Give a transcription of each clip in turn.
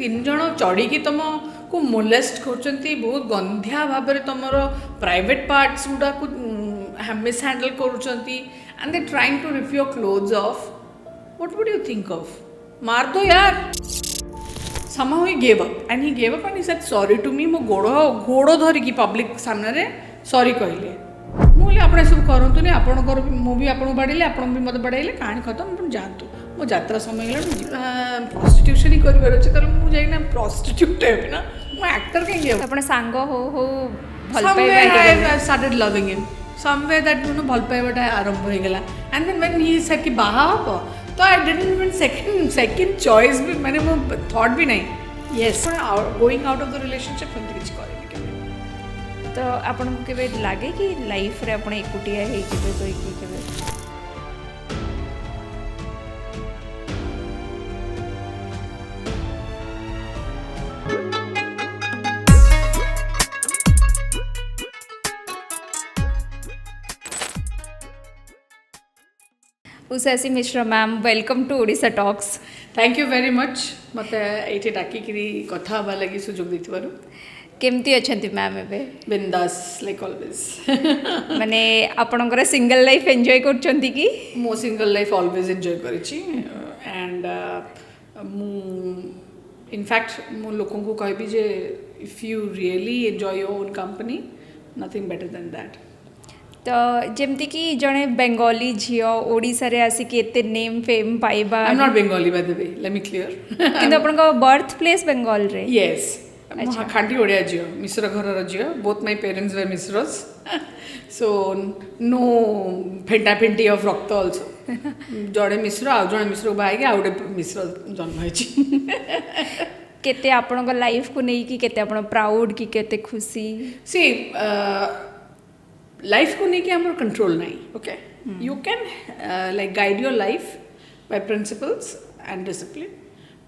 तीन जन चढ़ी तुम को मोलेस्ट कर बहुत गंधिया भाव में तुम प्राइवेट पार्ट्स गुड़ा को मिस हैंडल कर and they trying to rip your clothes off what would you think of मार दो यार somehow he gave up and he said sorry to me मो गोड़ धरिकी पब्लिक सामने सॉरी कहले मुझे आपने सब करतुनि आपण कर मु भी आपको बाड़े आपण भी मत बाड़े कहानी खत्म आप जातु मो यात्रा समय प्रस्टिट्यूशन ही कर मुझे प्रस्टिट्यूट है ना मो एक्टर कहीं आपण सांग हो भल I started loving him somewhere that भल पाइबाटा आरंभ हो गला and then when he said कि बाहा तो I didn't even second choice भी मैंने वो thought भी नहीं yes going out of the relationship हम कुछ करेंगे केबे तो आपन को केबे लागे कि लाइफ रे आपण एकुटिया हे केबे कोई केबे उसासी Mishra ma'am welcome to Odisha talks thank you very much मत ये डाकिकी कथा हवा लगी सुजोग देथिबारु केमती अछंती मैम एबे बिंदास लाइक ऑलवेज माने आपनकर सिंगल लाइफ एंजॉय करछंती कि मो सिंगल लाइफ ऑलवेज एंजॉय करिछि एंड मु इनफैक्ट मु लोगों को कहबी जे if you really enjoy your own company nothing better than that तो जमती कि जड़े बेंगली झील ओडिशा रे आसिक एते नेम फेम पाइबा I am not Bengali by the way let me clear किंतु आपन बर्थ प्लेस बेंगल रे यस खांटी ओडिया झील मिश्र घर झील both my parents were Mishras so no फेंटा फेंटी ऑफ रक्त आल्सो जड़े मिश्र आ जड़े मिश्र बाय के आउडे मिश्र जन्म होइछि केते आपन लाइफ को नै कि केते आपन प्राउड कि केते खुशी सी लाइफ को नहीं कि हमारे कंट्रोल नहीं okay you can like guide your life by principles and discipline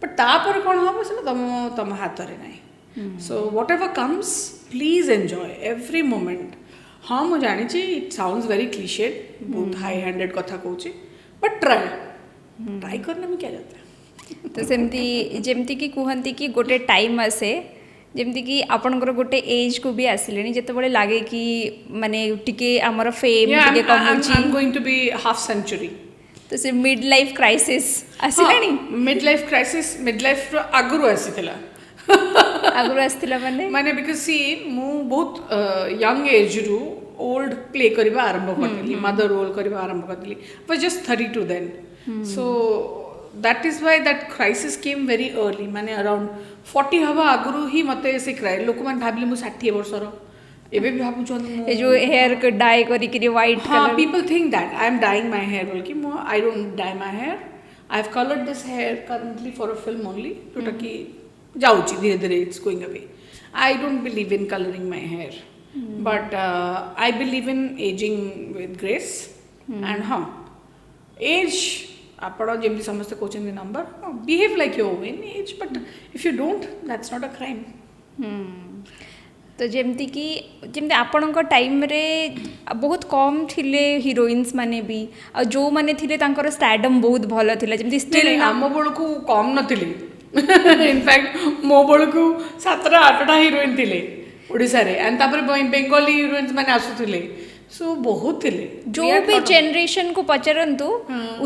but तापर कौन हम से तुम तुम हाथ रे नहीं so whatever comes please enjoy every moment हाँ मुझे जानी इट साउंड्स वेरी क्लीशेड बहुत हाई हैंडेड कथा कहूँ बट ट्राई करने में क्या जाता है तो सेमती जेमती कि कहती कि गोटे टाइम आसे जमती कि आपनकर गोटे एज को भी आसिले जिते बड़े लगे कि माने टिके आमर फेम टिके कमुची I am going to be half century तो से मिड लाइफ क्राइसिस आसिलानी mid life crisis mid life आगुरु आसीथिला आगुरु आसीथिला माने बिकॉज़ सी मु बहुत यंग एज रु ओल्ड प्ले करबा आरंभ करतली मदर रोल करबा आरंभ करतली was just 32 then so that is why that crisis came very early माने around 40 हवा आगुरु ही मते से क्राइ लोक मान भाबले मु 60 वर्षर एबे भी भाबु छन ए जो हेयर को डाई करी करी white colour people think that I am dyeing my hair बोल कि मु I don't dye my hair I have colored this hair currently for a film only जोटा कि जाउची धीरे धीरे it's going away I don't believe in coloring my hair but I believe in aging with grace and age आपण जमी समस्त कहते number behave like your own age but if you don't that's not a crime तो जमती कि जमती आपण time रे बहुत कम थिले हीरोइन्स माने भी आ जो माने थिले तांकर स्टैडम बहुत भल थिला जमती स्टिल आम बेल को कम नथिले इनफैक्ट मो बेल को 7-8टा हीरोइन थिले ओडिसा रे एंड तापर बेंगली हीरोइन्स माने आसुथिले सो बहुत थिले जो भी जनरेशन को पचारंतु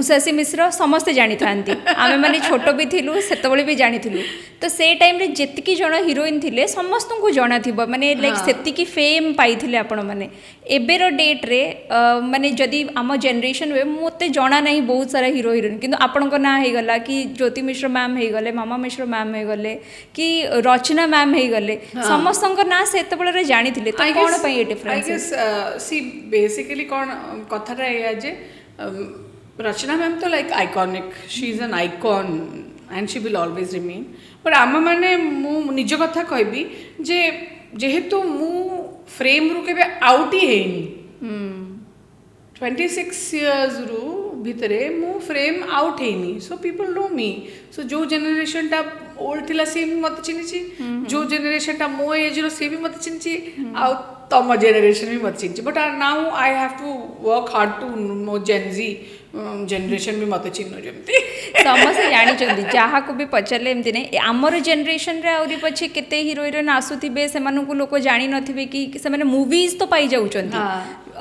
उसासी मिश्र समस्त जानी थांती आमे माने छोटो भी थिलु सेतबळे भी जानी थिलु तो से टाइम रे जेतिकी जण हीरोइन थिले समस्त को जणा थिबो माने लाइक सेतिकी फेम पाई थिले आपण माने एबे रो डेट रे माने जदी आम जनरेशन वे मते जणा नाही बहुत सारा हीरो हीरोइन किंतु आपण को ना हे गला कि ज्योति मिश्र मैम हे गले मामा मिश्र मैम हे गले कि रचना मैम हे गले समस्त को ना सेतबळे रे जानी थिले तो कोन पई a difference I guess she basically कौन कथाटा या जे रचना मैम तो like iconic she is an icon and she will always remain but um मैंने मु निज कथा कहबी जे जेहेतु मु फ्रेम रु केबे आउट ही हेनी 26 इयर्स रु भितरे मु फ्रेम आउट हेनी सो पीपल नो मी सो जो जनरेशन टा ओल्ड थिला से भी मत चिन्हिची जो जनरेशन टा मो एज रो से भी मत चिन्हिची आ तम जनरेशन भी मत चिन्हिची but now I have to work hard to know Gen Z generation भी मत चिन्ह जमती समस्ते जानी जहाँ को भी पचारे एमती नहीं आमर जेनरेशन रे आउरी पछे केते हीरो हिरोइन आसुथिबे सेमानकु लोक जानी नथिबे कि सेमाने मूवीज तो पाई जाउचंती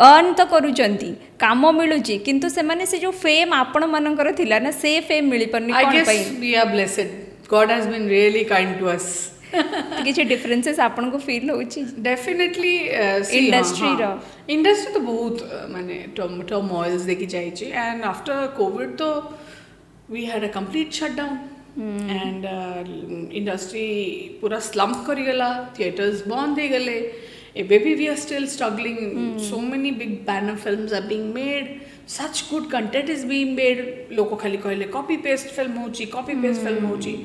अर्न तो करूचंती काम मिलुची किंतु सेमाने से जो फेम आपण मानकर थिला ना से फेम मिली परनी आई कोन गेस पई we are blessed God has been really kind to us किछि डिफरेंसेस आपण को फील होउची डेफिनेटली इंडस्ट्री तो बहुत माने टर्मोइल्स देखी जाइए एंड आफ्टर कोविड तो we had a complete shutdown and industry पूरा स्लम्प करिगला थिएटर्स बंद हो गले एबे भी we are still struggling so many big banner films are being made such good content is being made लोक खाली कहले कॉपी पेस्ट फिल्म होची कॉपी पेस्ट फिल्म होची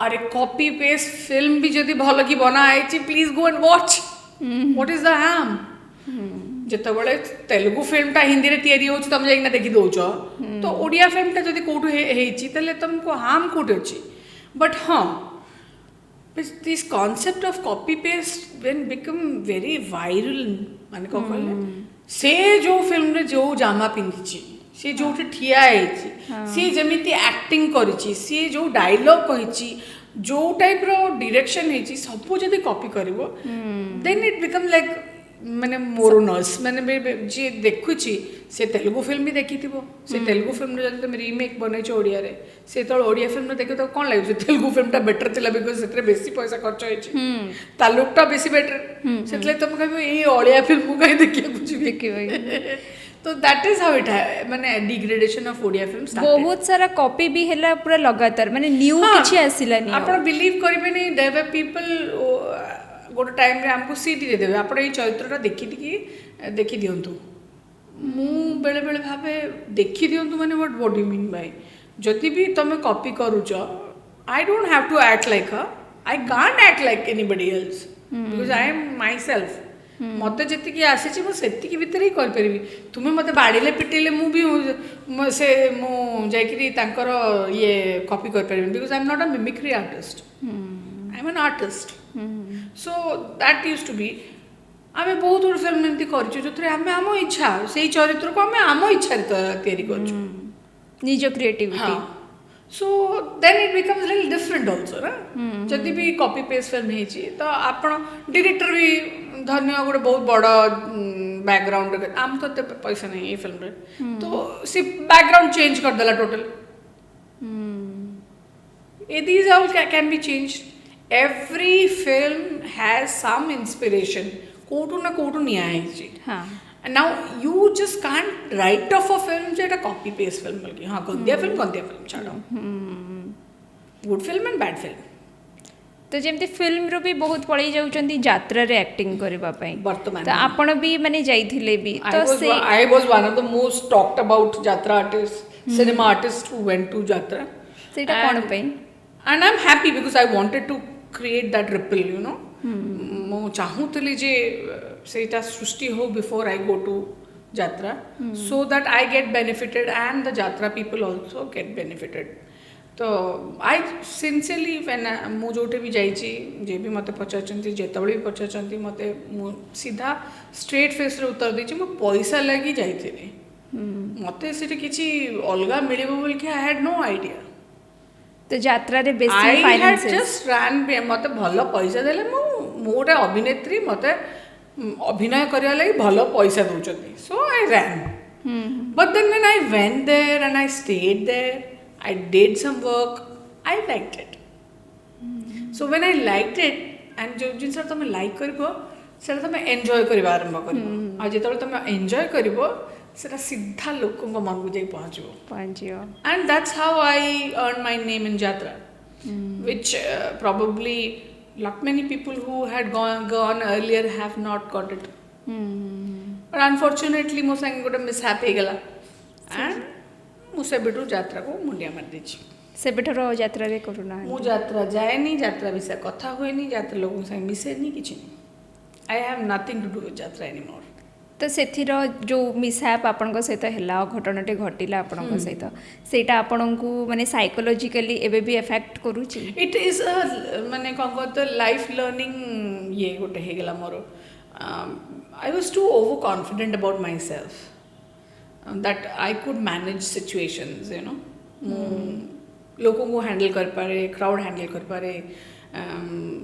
अरे कॉपी पेस्ट फिल्म भी जदि भल की बना है please go and watch what is the harm जितेबाला तेलुगु फिल्मटा हिंदी रे तैयारी होची तुम जाइना देखि दौच तो ओडिया फिल्मटा जदि कोठु हेची तले तुमको हार्म कोठे अछि बट हाँ this concept of copy paste when become very viral माने को कहले से जो फिल्म रे जो जामा पिंधिची सी जो ठिया है सी जमीती एक्टिंग करिची सी जो डायलॉग कहिची जो टाइप रो डायरेक्शन है सब जदि कॉपी करिवो देन इट बिकम लाइक माने मोरनस माने जे देखुची से तेलुगु फिल्म भी देखिथिबो से तेलुगु फिल्म रे जदि तुम रीमेक बनैछ ओडिया रे से तो ओडिया फिल्म रे देखो तो कोन लागै से तेलुगु फिल्मटा बेटर थिला बिकॉज़ सेतरे बेसी पैसा खर्च होइची तालुकटा बेसी बेटर सेतले तुम कहबो ए ओडिया फिल्म काई देखिया कुछ देखिबो तो दैट इज हाउ इट माने degradation of Odia film started बहुत सारा कॉपी भी हेला पूरा लगातार माने न्यू किछि आसिलानी आपण बिलीव करिबे नै देयर वर पीपल गोटे टाइम रे हमको सीटी दे देबे आपण ए चरित्रटा देखि दियंतु मु बेले बेले भाबे देखि दियंतु माने व्हाट डू मीन बाय जति भी तमे कॉपी करूछ I don't have to act like her I can't act like anybody else because I am myself मत जी आसी मुझे भितर ही करी तुम्हें मत बाड़े पिटेले मुझे ये कॉपी कर because I am not a mimicry artist I am an artist so that use to be आम बहुत गुड फिल्म एमती कर आम इच्छा से चरित्र को आम आम इच्छा निज creativity so then it becomes little different also ना जदि भी कॉपी पेस्ट फिल्म है तो आपण डायरेक्टर भी धन्य गोटे बहुत बड़ बैकग्राउंड आम तो एत पैसा नहीं ये फिल्म रे तो सी बैकग्राउंड चेंज कर देला total these all can be change every film has some inspiration कोटू ना कोटू निया है हाँ And now you just can't write off a film जो एक copy paste film बल्कि हाँ गंदिया फिल्म छाड़ो good film and bad film तो जेमती फिल्म रो भी बहुत पड़ी जाउचंती यात्रा रे एक्टिंग करबा पई वर्तमान तो आपण भी माने जाइथिले भी तो से I was one of the most talked about Jatra artists cinema artists who went to Jatra सेटा कोन पई and I'm happy because I wanted to create that ripple you know मो चाहूतली जे सेटा सृष्टि हो before I go to Jatra so that I get benefited and the Jatra people also get benefited तो I sincerely मु जोटे भी जाइए जे भी मत पचार जितेबाला भी पचार मत सीधा स्ट्रेट फेस रे उत्तर देछि मो पैसा लगी जाइए मत से किसी अलग मिले बोल के आई हैड नो आइडिया तो यात्रा रे बेसिक फाइनेंस जस्ट रन मत भल पैसा देले मु गोटे अभिनेत्री मत अभिनय करिया लगी भल पैसा दउचंती so I ran but then when I went there and I stayed there I did some work. I liked it. So when I liked it, and जो जिन सर तुम like करिबो, सर तुम enjoy करिबा आरंभ करिबो. आज जेतबे तुम enjoy करिबो, सेटा सीधा लोकन को मन को जाई पहुंचिबो. And that's how I earned my name in Jatra, which probably lot many people who had gone earlier have not got it. But unfortunately, मो संग गोटे mishap हे गेला. And मुझे बेटू यात्रा को मुंडिया मार देछि से बेटर यात्रा रे करूना मु यात्रा जाए नहीं यात्रा विषय कथा हुए नहीं यात्रा लोगों संग मिसे नहीं किछि I have nothing to do with jatra anymore तो सेथिर जो मिसहैप आपन को सहित हला घटनाटे घटिला आपन को सहित सेटा आपन को माने साइकोलॉजिकली एबे भी इफेक्ट करूछि इट इज अ माने कोन तो लाइफ लर्निंग ये गोटे हे गेला मोर I was too overconfident about myself that I could manage situations you know लोकों को हैंडल कर पारे क्राउड हैंडल कर पारे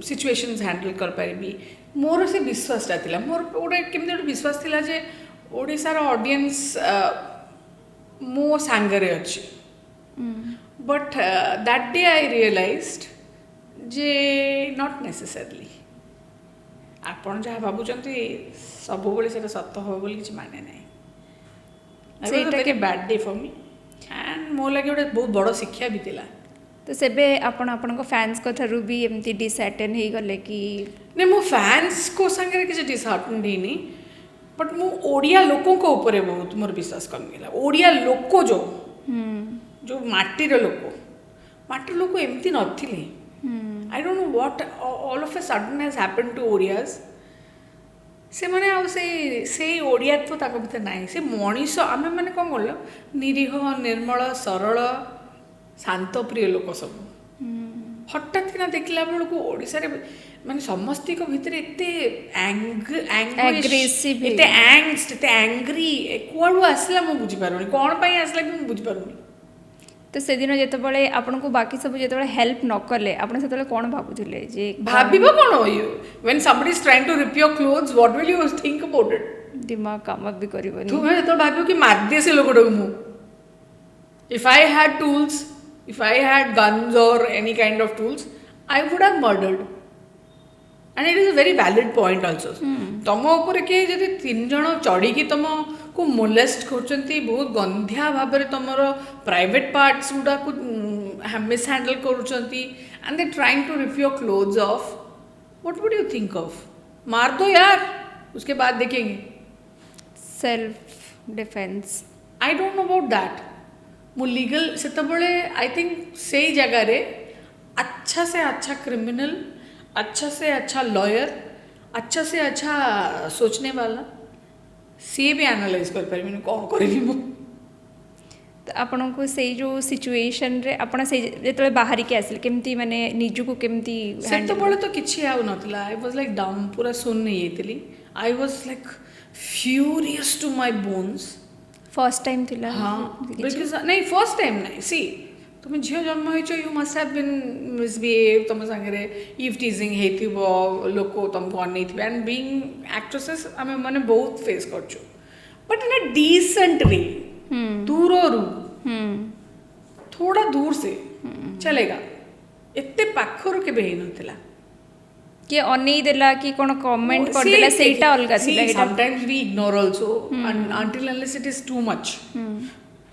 सिचुएशंस हैंडल कर पारिबी मोर से विश्वासटा थिला मोर गोटे केमती गोटे विश्वास थिला जे ओडिशार ऑडियंस मो सांगरे अच्छी but that day I realised जे नॉट नेसेसरली आपण जहाँ भावुंट सब से सत हम बोली किसी माने ना very bad day for me and मो लगे गोटे बहुत बड़ शिक्षा भी थिला तो सेबे आपण आपन फैंस को थारु भी एमती डिसअटेंड हे गले कि नहीं मो फैंस को संगे किसी डिसअटेंड ही बट मो ओडिया लोकों को ऊपर बहुत मोर विश्वास कमी गला ओडिया लोक जो माटीर लोक एमती नथिले I don't know what all of a sudden has happened to Odias से माने आ से ओडिया तो ताक भीतर नाही से मनीष आमे माने कोन गलो निरीह निर्मल सरल शांत प्रिय लोक सब हठात किना देखला बेलू ओडिसा रे माने समस्ती को भीतर एते एग्रेसिव एते एंग्स्ट एते एंग्री कोडू आसला मु बुझी पारुनी कोन पई आसला कि मु बुझी पारुनी तो से दिन जेतबळे आपन को बाकी सब जेतबळे हेल्प न करले आपन सेतबळे कोन भाबुथिले जे भाबिबो कोन you when somebody is trying to rip your clothes what will you think about it दिमाग काम भी करबनी तुमे तो भाबियो कि मार दे से लोगडो मु if I had tools if I had guns और any kind of tools I would have murdered and it is a very valid point also तम ऊपर के जदि तीन जण चढ़ी कि तम को मोलेस्ट करचंती बहुत गंध्या भाव में तुमर प्राइवेट पार्ट्स गुडा को मिस हैंडल करचंती and they trying to rip your clothes off what would you think of मार दो यार उसके बाद देखेंगे self defence I don't know about that मु लीगल से आई थिंक से जगह रे अच्छा से अच्छा क्रिमिनल अच्छा से अच्छा लॉयर अच्छा से अच्छा सोचने वाला सी भी एनालाइज कर पारे मैंने कौन करेगी मु तो आपन को से जो सिचुएशन रे आपन से जेतले बाहर के आसिल केमती माने निजु को केमती सेतबळे तो किछि आउ नथला आई वाज लाइक डाउन पूरा सुन नहीं हेतली I was like furious to my bones first time थिला हां बिकॉज़ नहीं फर्स्ट टाइम नहीं सी तुम झील जन्म हो you must have been misbehave तुम संगे इव टीजिंग हेतिबो लोक तुमको अनै थिबे एंड बीइंग एक्ट्रेसेस आमे माने बहुत फेस करछु but in a decent way दूररू थोड़ा दूर से चलेगा एते पाखरु के बेहि नथिला कि अनै देला कि कोन कमेंट कर देला सेटा अलगा थिला sometimes we ignore also until unless it is too much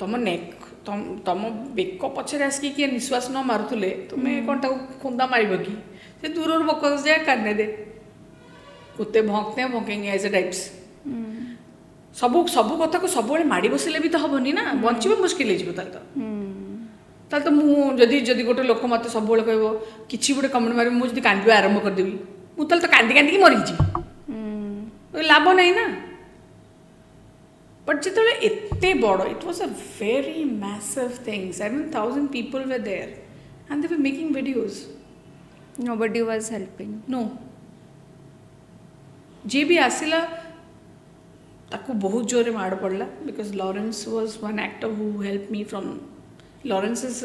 तुम नेक तुम बेक पछरे आसिक किए निश्वास न मारुले तुम्हें कौन खुंदा मार कि से दूर बकस जाए करने दे कुत्ते भौंकते हैं भौंकेंगे ऐसे टाइप्स सब सब कथा को सब माड़ी बसिले भी तो हेनी ना बचे मुस्किल हो तो मुझे गोटे लोक मत सब कह कि गोटे कमेंट मारे मुझे कांदा आरंभ करदेवी मुझे तो कांदी कांदी मरीजी लाभ ना ना बट जिते एते बड़ it was a very massive thing 7,000 people were there and they were making videos nobody was helping no जे भी आसिला ताको बहुत जोरे माड़ पड़ला because Lawrence was one actor who help me from Lawrence is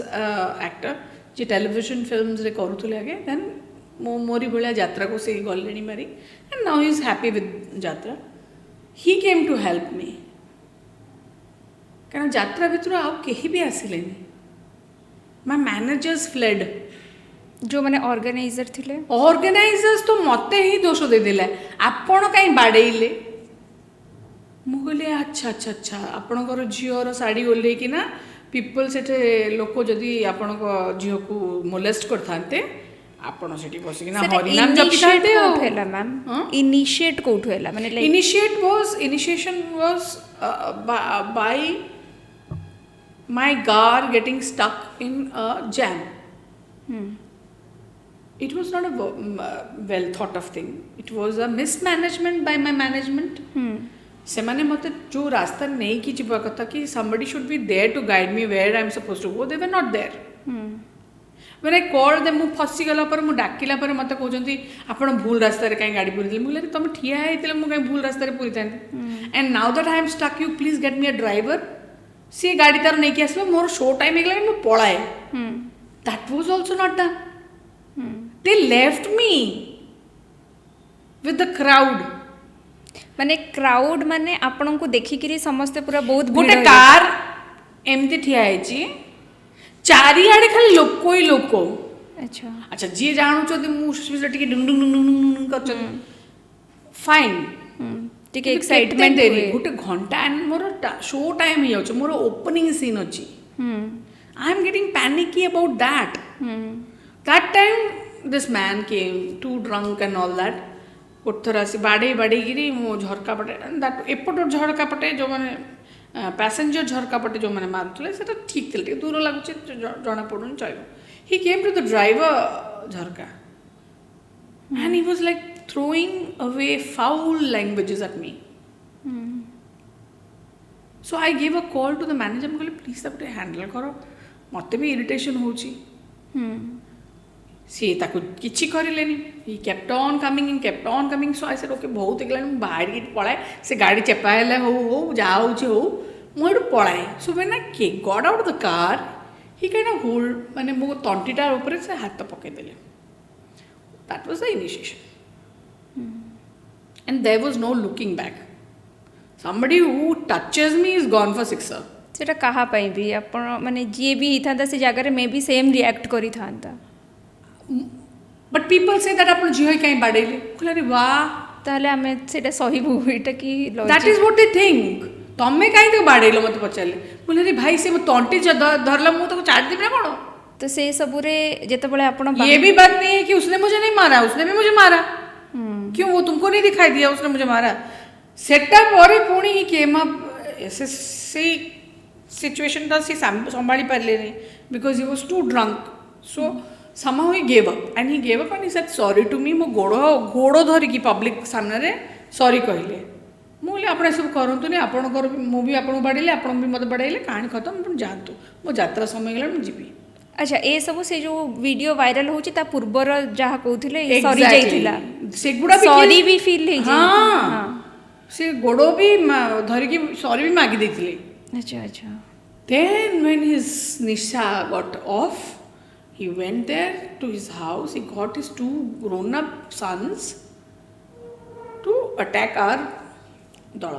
actor J television films रे करूथले आगे then मोरी भलिया यात्रा को से गलेनी मारी and now he is happy with यात्रा ही केम टू हेल्प मी कारण यात्रा भितर आउ कहीं भी आसिले माय मैनेजर्स फ्लेड जो माने ऑर्गेनाइजर थिले ऑर्गेनाइजर्स तो मते ही दोष दे देला आपण काई बाडेइले मु कहले अच्छा अच्छा अच्छा आपणकर झीवर साड़ी ओल्ले कि ना पीपल सेठे लोक जदि आपण झील को मोलेस्ट करथांते आपण सेठी बसी कि ना हरि नाम जपिथांते हेला मैम इनिशिएट कोठो हेला माने initiation was by my car getting stuck in a jam. It was not a well thought of thing. It was a mismanagement by my management. से माने मते जो रास्ता नहीं की जीवा कथा कि somebody should be there to guide me where I am supposed to go. They were not there. ମାନେ କଲ୍ ଦେ ମୁଁ ଫସିଗଲା ପରେ ମୁଁ ଡାକିଲା ପରେ ମୋତେ କହୁଛନ୍ତି ଆପଣ ଭୁଲ ରାସ୍ତାରେ କାହିଁ ଗାଡ଼ି ପୁରିଥିଲେ। ମୁଁ କହିଲି ତୁମେ ଠିଆ ହେଇଥିଲେ ମୁଁ କାହିଁ ଭୁଲ ରାସ୍ତାରେ ପୁରିଥାନ୍ତି। And now that I am stuck you please get me a driver. ସିଏ ଗାଡ଼ି ତାର ନେଇକି ଆସିବ, ମୋର ଶୋ ଟାଇମ୍ ହେଇଗଲା ମୁଁ ପଳାଏ। That was also not done. They left me with the crowd। ମାନେ କ୍ରାଉଡ୍ ମାନେ ଆପଣଙ୍କୁ ଦେଖିକିରି ସମସ୍ତେ ପୁରା ବହୁତ ଗୋଟେ କାର ଏମିତି ଠିଆ ହେଇଛି, ଚାରିଆଡ଼େ ଖାଲି ଲୋକ ହିଁ ଲୋକ। ଆଚ୍ଛା ଆଚ୍ଛା ଯିଏ ଜାଣୁଛନ୍ତି ମୁଁ ଟିକେ ଡୁଙ୍ଗ ଡୁଙ୍ଗ ଡୁଙ୍ଗ ଡୁଙ୍ଗ ଡୁଙ୍ଗ କରୁଛନ୍ତି ଫାଇନ୍, ଟିକେ କିନ୍ତୁ କେତେ ଏକ୍ସାଇଟମେଣ୍ଟ ଡେରି ହୁଏ। ଗୋଟେ ଘଣ୍ଟା ମୋର ଶୋ ଟାଇମ୍ ହେଇଯାଉଛି, ମୋର ଓପନିଂ ସିନ୍ ଅଛି। I am getting panicky about that. That time this man came too drunk and all that। ଗୋଟେ ଥର ଆସି ବାଡ଼େଇକିରି ମୋ ଝରକା ପଟେ ଏପଟ ଝରକା ପଟେ ଯେଉଁମାନେ ପ୍ୟାସେଞ୍ଜର ଝରକା ପଟେ ଯେଉଁମାନେ ମାରୁଥିଲେ ସେଟା ଠିକ୍ ଥିଲା, ଟିକେ ଦୂର ଲାଗୁଛି ଜଣା ପଡ଼ୁନି ଚଳିବ। ହି କେମ୍ ଟୁ ଦ ଡ୍ରାଇଭର ଝରକା and he was like throwing away foul languages at me। So I gave a call to the manager। ମୁଁ କହିଲି ପ୍ଲିଜ୍ ତାକୁ ଟିକେ ହ୍ୟାଣ୍ଡେଲ୍ କର, ମୋତେ ବି ଇରିଟେସନ୍ ହେଉଛି। ସିଏ ତାକୁ କିଛି କରିଲେନି। He kept on coming. So I said okay ବହୁତ ହେଇଗଲାଣି, ମୁଁ ବାହାରିକି ପଳାଏ, ସେ ଗାଡ଼ି ଚେପା ହେଲେ ହଉ ଯାହା ହେଉଛି ହଉ, ମୁଁ ଏଠୁ ପଳାଏ। So when I got out of the car he kind of hold ମାନେ ମୋ ତଣ୍ଟିଟା ଉପରେ ସେ ହାତ ପକାଇଦେଲେ। That was the initiation। And there was no looking back। Somebody who touches me is gone for sixer। ସେଟା କାହା ପାଇଁ ବି ଆପଣ ମାନେ ଯିଏ ବି ହେଇଥାନ୍ତା ସେ ଜାଗାରେ ମେ ବି ସେମ୍ ରିଆକ୍ଟ କରିଥାନ୍ତା। But people say that ଆପଣ ଝିଅ କାହିଁ ବାଡ଼େଇଲେ, କହିଲେ ଆରେ ବା ତାହେଲେ ଆମେ ସେଇଟା ସହିବୁ, ଏଇଟା କି that is what they think। ତମେ କାହିଁ ତାକୁ ବାଡ଼େଇଲ ମୋତେ ପଚାରିଲେ, କହିଲେ ଆରେ ଭାଇ ସେ ମୋ ତଣ୍ଟି ଧରିଲା ମୁଁ ତାକୁ ଛାଡ଼ିଦେବି ନା କ'ଣ। ତ ସେ ସବୁରେ ଯେତେବେଳେ ଆପଣ ये भी बात नहीं है कि उसने मुझे नहीं मारा, उसने भी मुझे मारा। क्यों वो तुमको नहीं दिखाई दिया उसने मुझे मारा। सेटा पर पुणी ही केम अप ऐसे से सिचुएशन टा से संभाली पारले नहीं because he was too drunk. So somehow he gave up and he said sorry to me। मो गोड़ धरिकी पब्लिक सामने सॉरी कहले। ମୁଁ କହିଲି ଆପଣ ଏସବୁ କରନ୍ତୁନି, ଆପଣଙ୍କର ମୁଁ ବି ଆପଣଙ୍କୁ ବାଡ଼େଇଲି, ଆପଣ ବି ମୋତେ ବାଡ଼େଇଲେ, କାହାଣୀ ଖତମ, ଆପଣ ଯାଆନ୍ତୁ, ମୋ ଯାତ୍ରା ସମୟ ହେଇଗଲାଣି ମୁଁ ଯିବି। ଆଚ୍ଛା ଏସବୁ ସେ ଯେଉଁ ଭିଡ଼ିଓ ଭାଇରାଲ ହେଉଛି ତା ପୂର୍ବର ଯାହା କହୁଥିଲେ ସରି ଯାଇଥିଲା, ସେଗୁଡ଼ା ସରି ବି ଫିଲ୍ ହେଇଯାଇଛି। ସେ ଗୋଡ଼ ବି ଧରିକି ସରି ବି ମାଗି ଦେଇଥିଲେ। ଆଚ୍ଛା ଆଚ୍ଛା। Then when his nisha got off he went there to his house, he got his two grown up sons to attack our ଦଳ।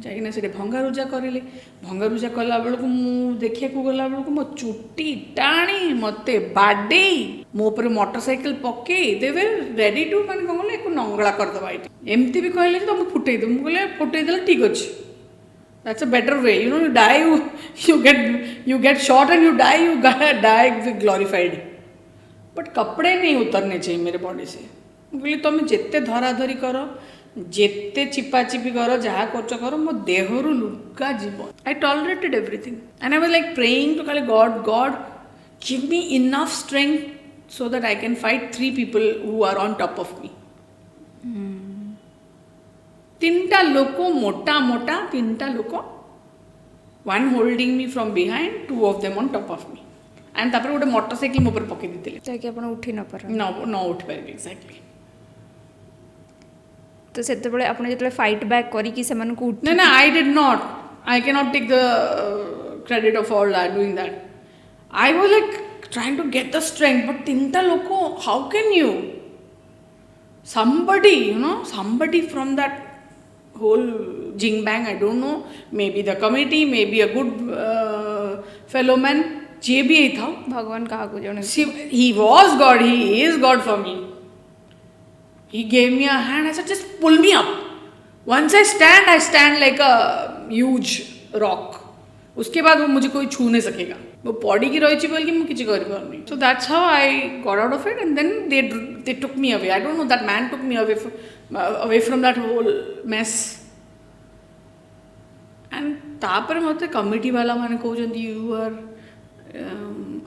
ଯାଇକିନା ସେଠି ଭଙ୍ଗାରୁଜା କରିଲେ। ଭଙ୍ଗାରୁଜା କଲା ବେଳକୁ ମୁଁ ଦେଖିବାକୁ ଗଲା ବେଳକୁ ମୋ ଚୁଟି ଟାଣି ମୋତେ ବାଡ଼େଇ ମୋ ଉପରେ ମୋଟର ସାଇକେଲ ପକେଇ ଦେବେ ରେଡ଼ି ଟୁ ମାନେ କ'ଣ କହିଲେ ଏକୁ ନଙ୍ଗଳା କରିଦେବା ଏଇଠି। ଏମିତି ବି କହିଲେ ଯେ ତୁମେ ଫୁଟେଇଦେବୁ। ମୁଁ କହିଲେ ଫୁଟେଇଦେଲେ ଠିକ୍ ଅଛି, that's a better way, you know, you die, you get shot and you die, die glorified, but कपड़े नहीं उतरने चाहिए मेरे बॉडी से। ମୁଁ କହିଲି ତୁମେ ଯେତେ ଧରାଧରି କର, ଯେତେ ଚିପାଚିପି କର, ଯାହା କରୁଛ କର, ମୋ ଦେହରୁ ଲୁଗା ଯିବ। I tolerated everything and I was like praying to God give me enough strength so that I can fight 3 people who are on top of me। ତିନିଟା ଲୋକ ମୋଟା ମୋଟା, ତିନିଟା ଲୋକ, one holding me from behind, 2 of them on top of me, and ତାପରେ ଗୋଟେ motor cycle ମୋ ଉପରେ ପକେଇ ଦେଇଥିଲେ ଯାହାକି ଆପଣ ଉଠି ନ ପାରନ୍ତି। ନ ଉଠିପାରିବି ଏକ୍ଜାକ୍ଟଲି। ତ ସେତେବେଳେ ଆପଣ ଯେତେବେଳେ ଫାଇଟ୍ ବ୍ୟାକ୍ କରିକି ସେମାନଙ୍କୁ ନା I did not, I cannot take the credit of all that doing that। I was like trying to get the strength, but ତିନିଟା ଲୋକ, how can you, somebody from that whole jing bang, I don't know, maybe the committee, maybe a good fellow man, ଯିଏ ବି ହେଇଥାଉ, ଭଗବାନ କାହାକୁ ଜଣେ, he was God, he is God for me। He gave me a hand, I said just pull me up। Once I stand like a huge rock। उसके बाद वो मुझे कोई छू नहीं सकेगा, वो पड़ी की रही बोल कि मैं किसी कर पाऊंगी। So that's how I got out of it and then they took me away। I don't know, that man took me away from that whole mess। and तापर मते कमिटी वाला माने कहउजंती यू आर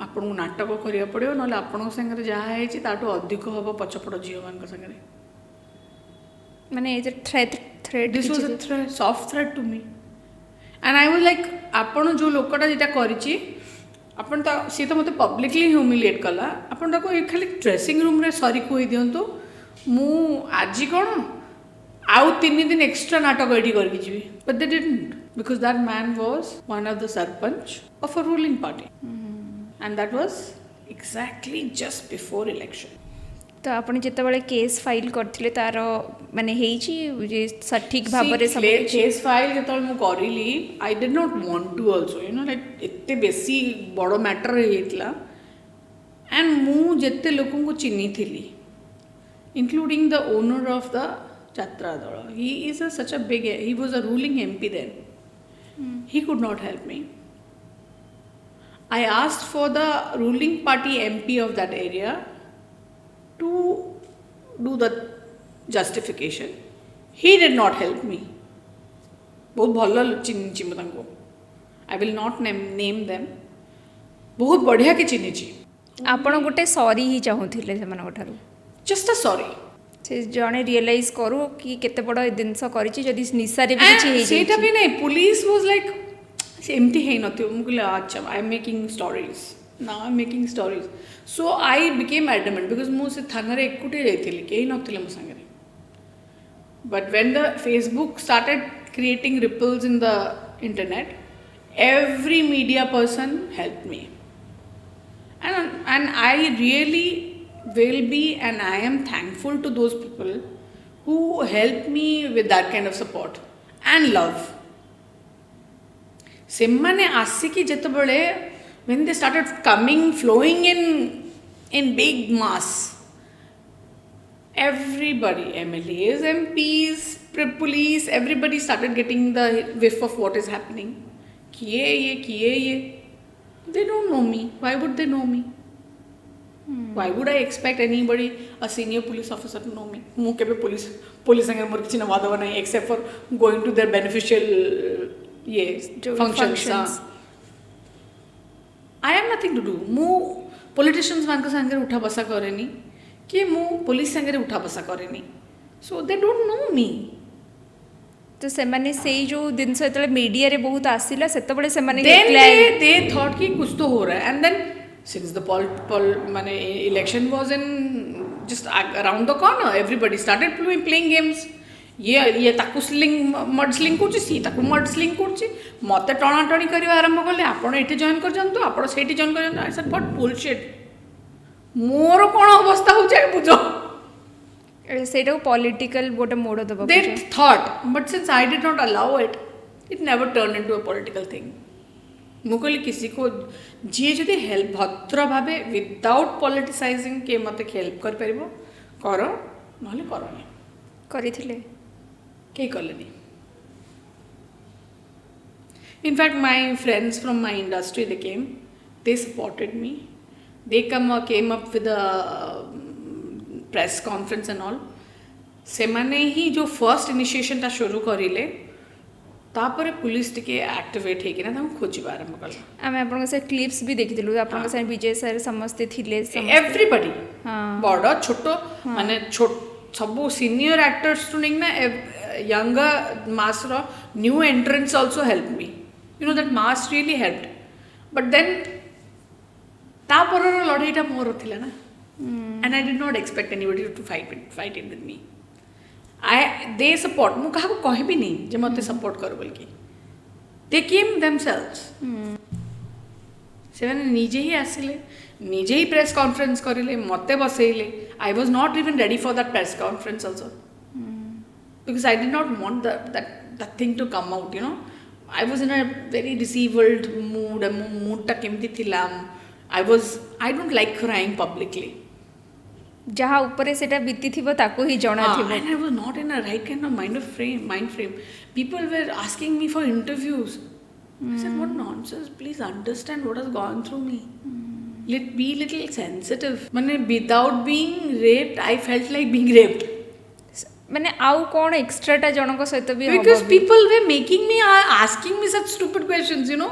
आपनको नाटक करिया पड़ियो, नले आपन संगे जहाँ है ताठू अधिक हम पछपड़ झील मान संगे। माने is a threat, this was a threat, soft threat to me. And I was like आपण जो लोकटा जेटा करिछि ଆପଣ ତ ସିଏ ତ ମୋତେ ପବ୍ଲିକଲି ହ୍ୟୁମିଲିଏଟ୍ କଲା, ଆପଣ ତାକୁ ଖାଲି ଡ୍ରେସିଂ ରୁମ୍ରେ ସରି କହି ଦିଅନ୍ତୁ, ମୁଁ ଆଜି କ'ଣ ଆଉ 3 ଦିନ ଏକ୍ସଟ୍ରା ନାଟକ ଏଠି କରିକି ଯିବି। But they didn't, because that man was one of the sarpanch of a ruling party, and that was exactly just before election. ତ ଆପଣ ଯେତେବେଳେ କେସ୍ ଫାଇଲ୍ କରିଥିଲେ ତାର ମାନେ ହେଇଛି ଯେ ସଠିକ୍ ଭାବରେ ସବୁ କିଛି? କେସ୍ ଫାଇଲ୍ ଯେତେବେଳେ ମୁଁ କରିଲି, I did not want to also, like ଏତେ ବେଶୀ ବଡ଼ ମ୍ୟାଟର୍ ହେଇଯାଇଥିଲା। ଆଣ୍ଡ ମୁଁ ଯେତେ ଲୋକଙ୍କୁ ଚିହ୍ନିଥିଲି, including the owner of the jatra ଦଳ, he is such a big, he was a ruling MP then, he could not help me. I asked for the ruling party MP of that area to do the justification. He did not help me. बहुत भल चिन्ही ମୁଁ ତାଙ୍କୁ, I will not name them, ବହୁତ ବଢ଼ିଆ କି ଚିହ୍ନିଛି। ଆପଣ ଗୋଟେ ସରି ହିଁ ଚାହୁଁଥିଲେ ସେମାନଙ୍କ ଠାରୁ, ଜଷ୍ଟ ଅ ସରି। ସେ ଜଣେ ରିଏଲାଇଜ୍ କରୁ କି କେତେ ବଡ଼ ଏ ଜିନିଷ କରିଛି, ଯଦି ନିଶାରେ ବି କିଛି ହେଇଯାଇଛି। ସେଇଟା ବି ନାହିଁ, ପୁଲିସ ୱାଜ୍ ଲାଇକ୍ ଏମିତି ହେଇନଥିବ। ମୁଁ କହିଲି ଆଚ୍ଛା, ଆଇ ଏମ୍ ମେକିଂ ଷ୍ଟୋରିଜ୍, ନା I am making stories. So I became adamant, because ମୁଁ ସେ ଥାନାରେ ଏକୁଟିଆ ଯାଇଥିଲି, କେହି ନଥିଲେ ମୋ ସାଙ୍ଗରେ। But when the Facebook started creating ripples in the internet, every media person helped me, and I really will be, and I am thankful to those people who helped me with that kind of support and love. ସେମାନେ ଆସିକି ଯେତେବେଳେ when they started coming, flowing in big mass, everybody, MLAs, MPs, police, everybody started getting the whiff of what is happening. किए ये, they don't know me, why would they know me? Why would I expect anybody, a senior police officer, to know me? ମୁଁ କେବେ police संगे ମୋର କିଛି ନବା ଦେବା ନାହିଁ, except for going to their beneficial functions. I have nothing to do. ମୁଁ politicians ମାନଙ୍କ ସାଙ୍ଗରେ ଉଠା ବସା କରେନି, कि ମୁଁ पुलिस ସାଙ୍ଗରେ ଉଠା ବସା କରେନି, so they don't know me. ତ ସେମାନେ ସେଇ ଯେଉଁ ଜିନିଷ ଯେତେବେଳେ ମିଡ଼ିଆରେ ବହୁତ ଆସିଲା, ସେତେବେଳେ ସେମାନେ then they thought कि कुछ तो हो रहा है, and then since the माने election was in just around the corner, everybody started playing games. ये ताकू मड स्लिंग कर मड स्लिंग कर मत टणाटणी करवा आरंभ कले, आपण ये जॉइन कर जातु, आपण से जॉइन कर जातु। आई सेड व्हाट बुलशिट, मोर कौन अवस्था हो जाए बुझ। ସେଇଟାକୁ ପଲିଟିକାଲ ଗୋଟେ ମୋଡ଼ ଦେବାକୁ they thought, but since I did not allow it, it never turned into a political thing. ମୁଁ କହିଲି किसी को जी जदि हेल्प भद्र भावे विदाउट पॉलिटिसाइजिंग के मते हेल्प कर परिबो करो, नहले करनी। କରିଥିଲେ? କେହି କଲେନି। In fact, my friends from my industry, they came, they supported me, they came up with a press conference and all. ସେମାନେ ହିଁ जो फर्स्ट इनिशिएशन टा शुरू करिले, तापरे पुलिस टिके एक्टिवेट हेकिना तांको खोजिबा आरंभ कला। ଆମେ ଆପଣଙ୍କ ସେ କ୍ଲିପ୍ସ ବି ଦେଖିଥିଲୁ, ଆପଣଙ୍କ ସାଙ୍ଗେ ବିଜୟ ସାର୍ ସମସ୍ତେ ଥିଲେ, एवरीबडी, बड़ छोट माने ସବୁ ସିନିୟର ଆକ୍ଟର୍ସ ଟୁ ନେଇକିନା younger mass ର new entrants also helped me. You know that mass really helped. But then ତାପରର ଲଢ଼େଇଟା ମୋର ଥିଲା ନା, and I did not expect anybody to fight it with me. They support, ମୁଁ କାହାକୁ କହିବି नहीं ଯେ ମୋତେ support କର ବୋଲିକି, they came themselves. ସେମାନେ ନିଜେ ହିଁ ଆସିଲେ, ନିଜେ ही प्रेस कॉन्फ्रेंस करिले, मते बसैले. I was not even ready for that press conference also, because I did not want that thing to come out, you know. I was in a very deceived mood, mood ta kemti thila. I don't like crying publicly. ଯାହା ଉପରେ ସେଟା ବିତିଥିବ ତାକୁ ହିଁ ଜଣା ଥିବ। And I was not in a right kind of mind frame. People were asking me for interviews. I said, what nonsense, please understand what has gone through me. Be little sensitive. माने without being raped, I felt like being raped. माने आउ कौन एक्स्ट्राटा जनक सहित भी होबो, because people were making me asking me such stupid questions, you know.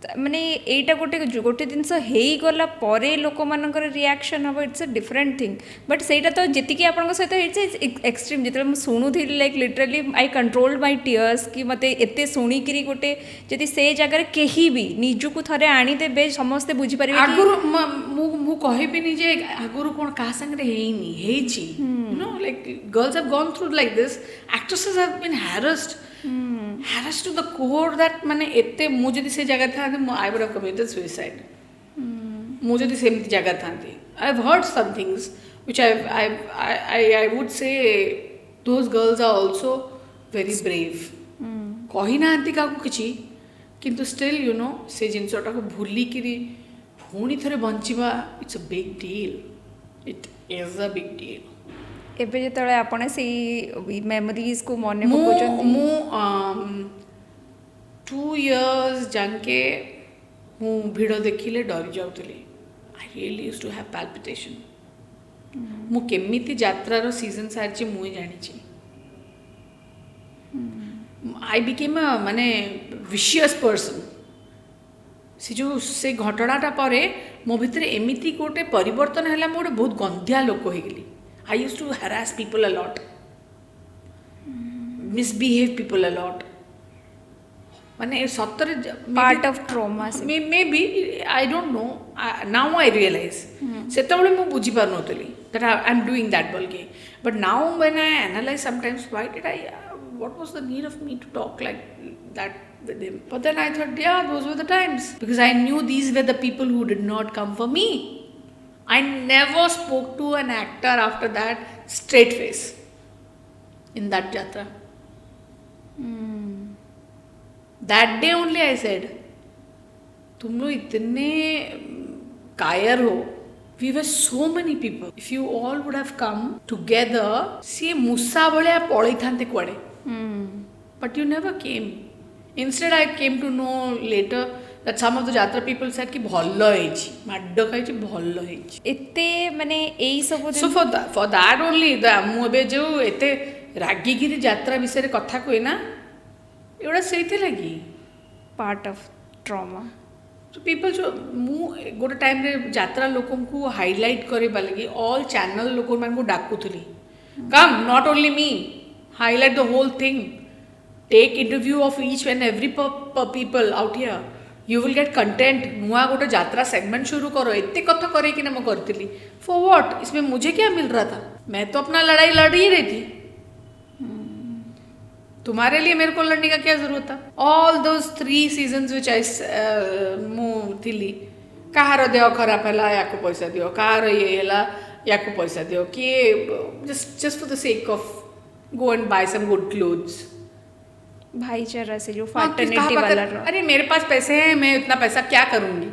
ତ ମାନେ ଏଇଟା ଗୋଟେ ଜିନିଷ ହେଇଗଲା ପରେ ଲୋକମାନଙ୍କର ରିଆକ୍ସନ୍ ହେବ, it's a different thing. But ସେଇଟା ତ ଯେତିକି ଆପଣଙ୍କ ସହିତ ହେଇଛି ଏକ୍ସଟ୍ରିମ୍। ଯେତେବେଳେ ମୁଁ ଶୁଣୁଥିଲି like literally I controlled my tears କି ମୋତେ ଏତେ ଶୁଣିକିରି ଗୋଟେ ଯଦି ସେ ଜାଗାରେ କେହି ବି ନିଜକୁ ଥରେ ଆଣିଦେବେ ସମସ୍ତେ ବୁଝିପାରିବେ କି ଆଗରୁ ମୁଁ କହିବିନି ଯେ ଆଗରୁ କ'ଣ କାହା ସାଙ୍ଗରେ ହେଇନି, ହେଇଛି। You know, like girls have gone through like this. Actresses have been harassed to the core that ମାନେ ଏତେ ମୁଁ ଯଦି ସେ ଜାଗା ଥାନ୍ତି I would have committed suicide. ମୁଁ ଯଦି ସେମିତି ଜାଗା ଥାନ୍ତି I have heard some things which I would say those girls are also very brave. କହିନାହାନ୍ତି କାହାକୁ କିଛି, କିନ୍ତୁ ଷ୍ଟିଲ୍ ୟୁ ନୋ ସେ ଜିନିଷଟାକୁ ଭୁଲିକିରି ପୁଣି ଥରେ ବଞ୍ଚିବା it's a big deal. It is a big deal. ଏବେ ଯେତେବେଳେ ଆପଣ ସେଇ ମେମୋରିଜକୁ ମନେ ମୁଁ ପକାଉଛନ୍ତି? ମୁଁ 2 years ଯାଙ୍କେ ମୁଁ ଭିଡ଼ ଦେଖିଲେ ଡରି ଯାଉଥିଲି। I really use to have palpitation. ମୁଁ କେମିତି ଯାତ୍ରାର ସିଜନ୍ ସାରିଛି ମୁଁ ହିଁ ଜାଣିଛି। ଆଇ ବିକେମ୍ ମାନେ ଭିସିୟସ୍ ପର୍ସନ୍। ସେ ଘଟଣାଟା ପରେ ମୋ ଭିତରେ ଏମିତି ଗୋଟେ ପରିବର୍ତ୍ତନ ହେଲା, ମୁଁ ଗୋଟେ ବହୁତ ଗନ୍ଧିଆ ଲୋକ ହେଇଗଲି। I use to harass people a lot, misbehave people a lot. ମାନେ ସତରେ part of trauma. May be I don't know, now I realise. ସେତେବେଳେ ମୁଁ ବୁଝିପାରୁନଥିଲି that I'm doing that bulky, but now when I analyze sometimes, what was the need of me to talk like that with him? But then I thought, yeah, those were the times, because I knew these were the people who did not come for me. I never spoke to an actor after that straight face in that Jatra. That day only I said, तुम लोग इतने कायर हो. We were so many people. If you all would have come together, see musa bhaliya पळैथान्ते कुआडे. But you never came. Instead, I came to know later that some of the Jatra people said कि ଭଲ ହେଇଛି, ମାଡ଼ ଖାଇଛି, ଭଲ ହେଇଛି। ଏତେ ମାନେ ଏଇ ସବୁ So for that only, ମୁଁ ଏବେ ଯେଉଁ ଏତେ ରାଗିକିରି ଯାତ୍ରା ବିଷୟରେ କଥା କୁହେ ନା, ଏଗୁଡ଼ା ସେଇଥିଲାଗି ପାର୍ଟ ଅଫ୍ ଟ୍ରମା। ପିପଲ୍ ମୁଁ ଗୋଟେ ଟାଇମ୍ରେ ଯାତ୍ରା ଲୋକଙ୍କୁ ହାଇଲାଇଟ୍ କରିବା ଲାଗି ଅଲ୍ ଚ୍ୟାନେଲ୍ ଲୋକମାନଙ୍କୁ ଡାକୁଥିଲି, come not only me, highlight the whole thing, take interview of each and every people out here, you will get content, नुआ गोटे यात्रा सेगमेंट शुरू करो, इतने कथा करे कि मैं करती। For what? इसमें मुझे क्या मिल रहा था? मैं तो अपना लड़ाई लड़ ही रही थी। तुम्हारे लिए मेरे को लड़ने का क्या जरूरत था? ऑल दोज 3 सीजन्स विच आई मु थिली, कहार देह खराब है या पैसा दियो, कहार ये है या पैसा दियो, कि just for the sake of go and buy some good clothes. भाईचारा से जो फैटर्निटी वाला, अरे मेरे पास पैसे हैं, मैं इतना पैसा क्या करूँगी?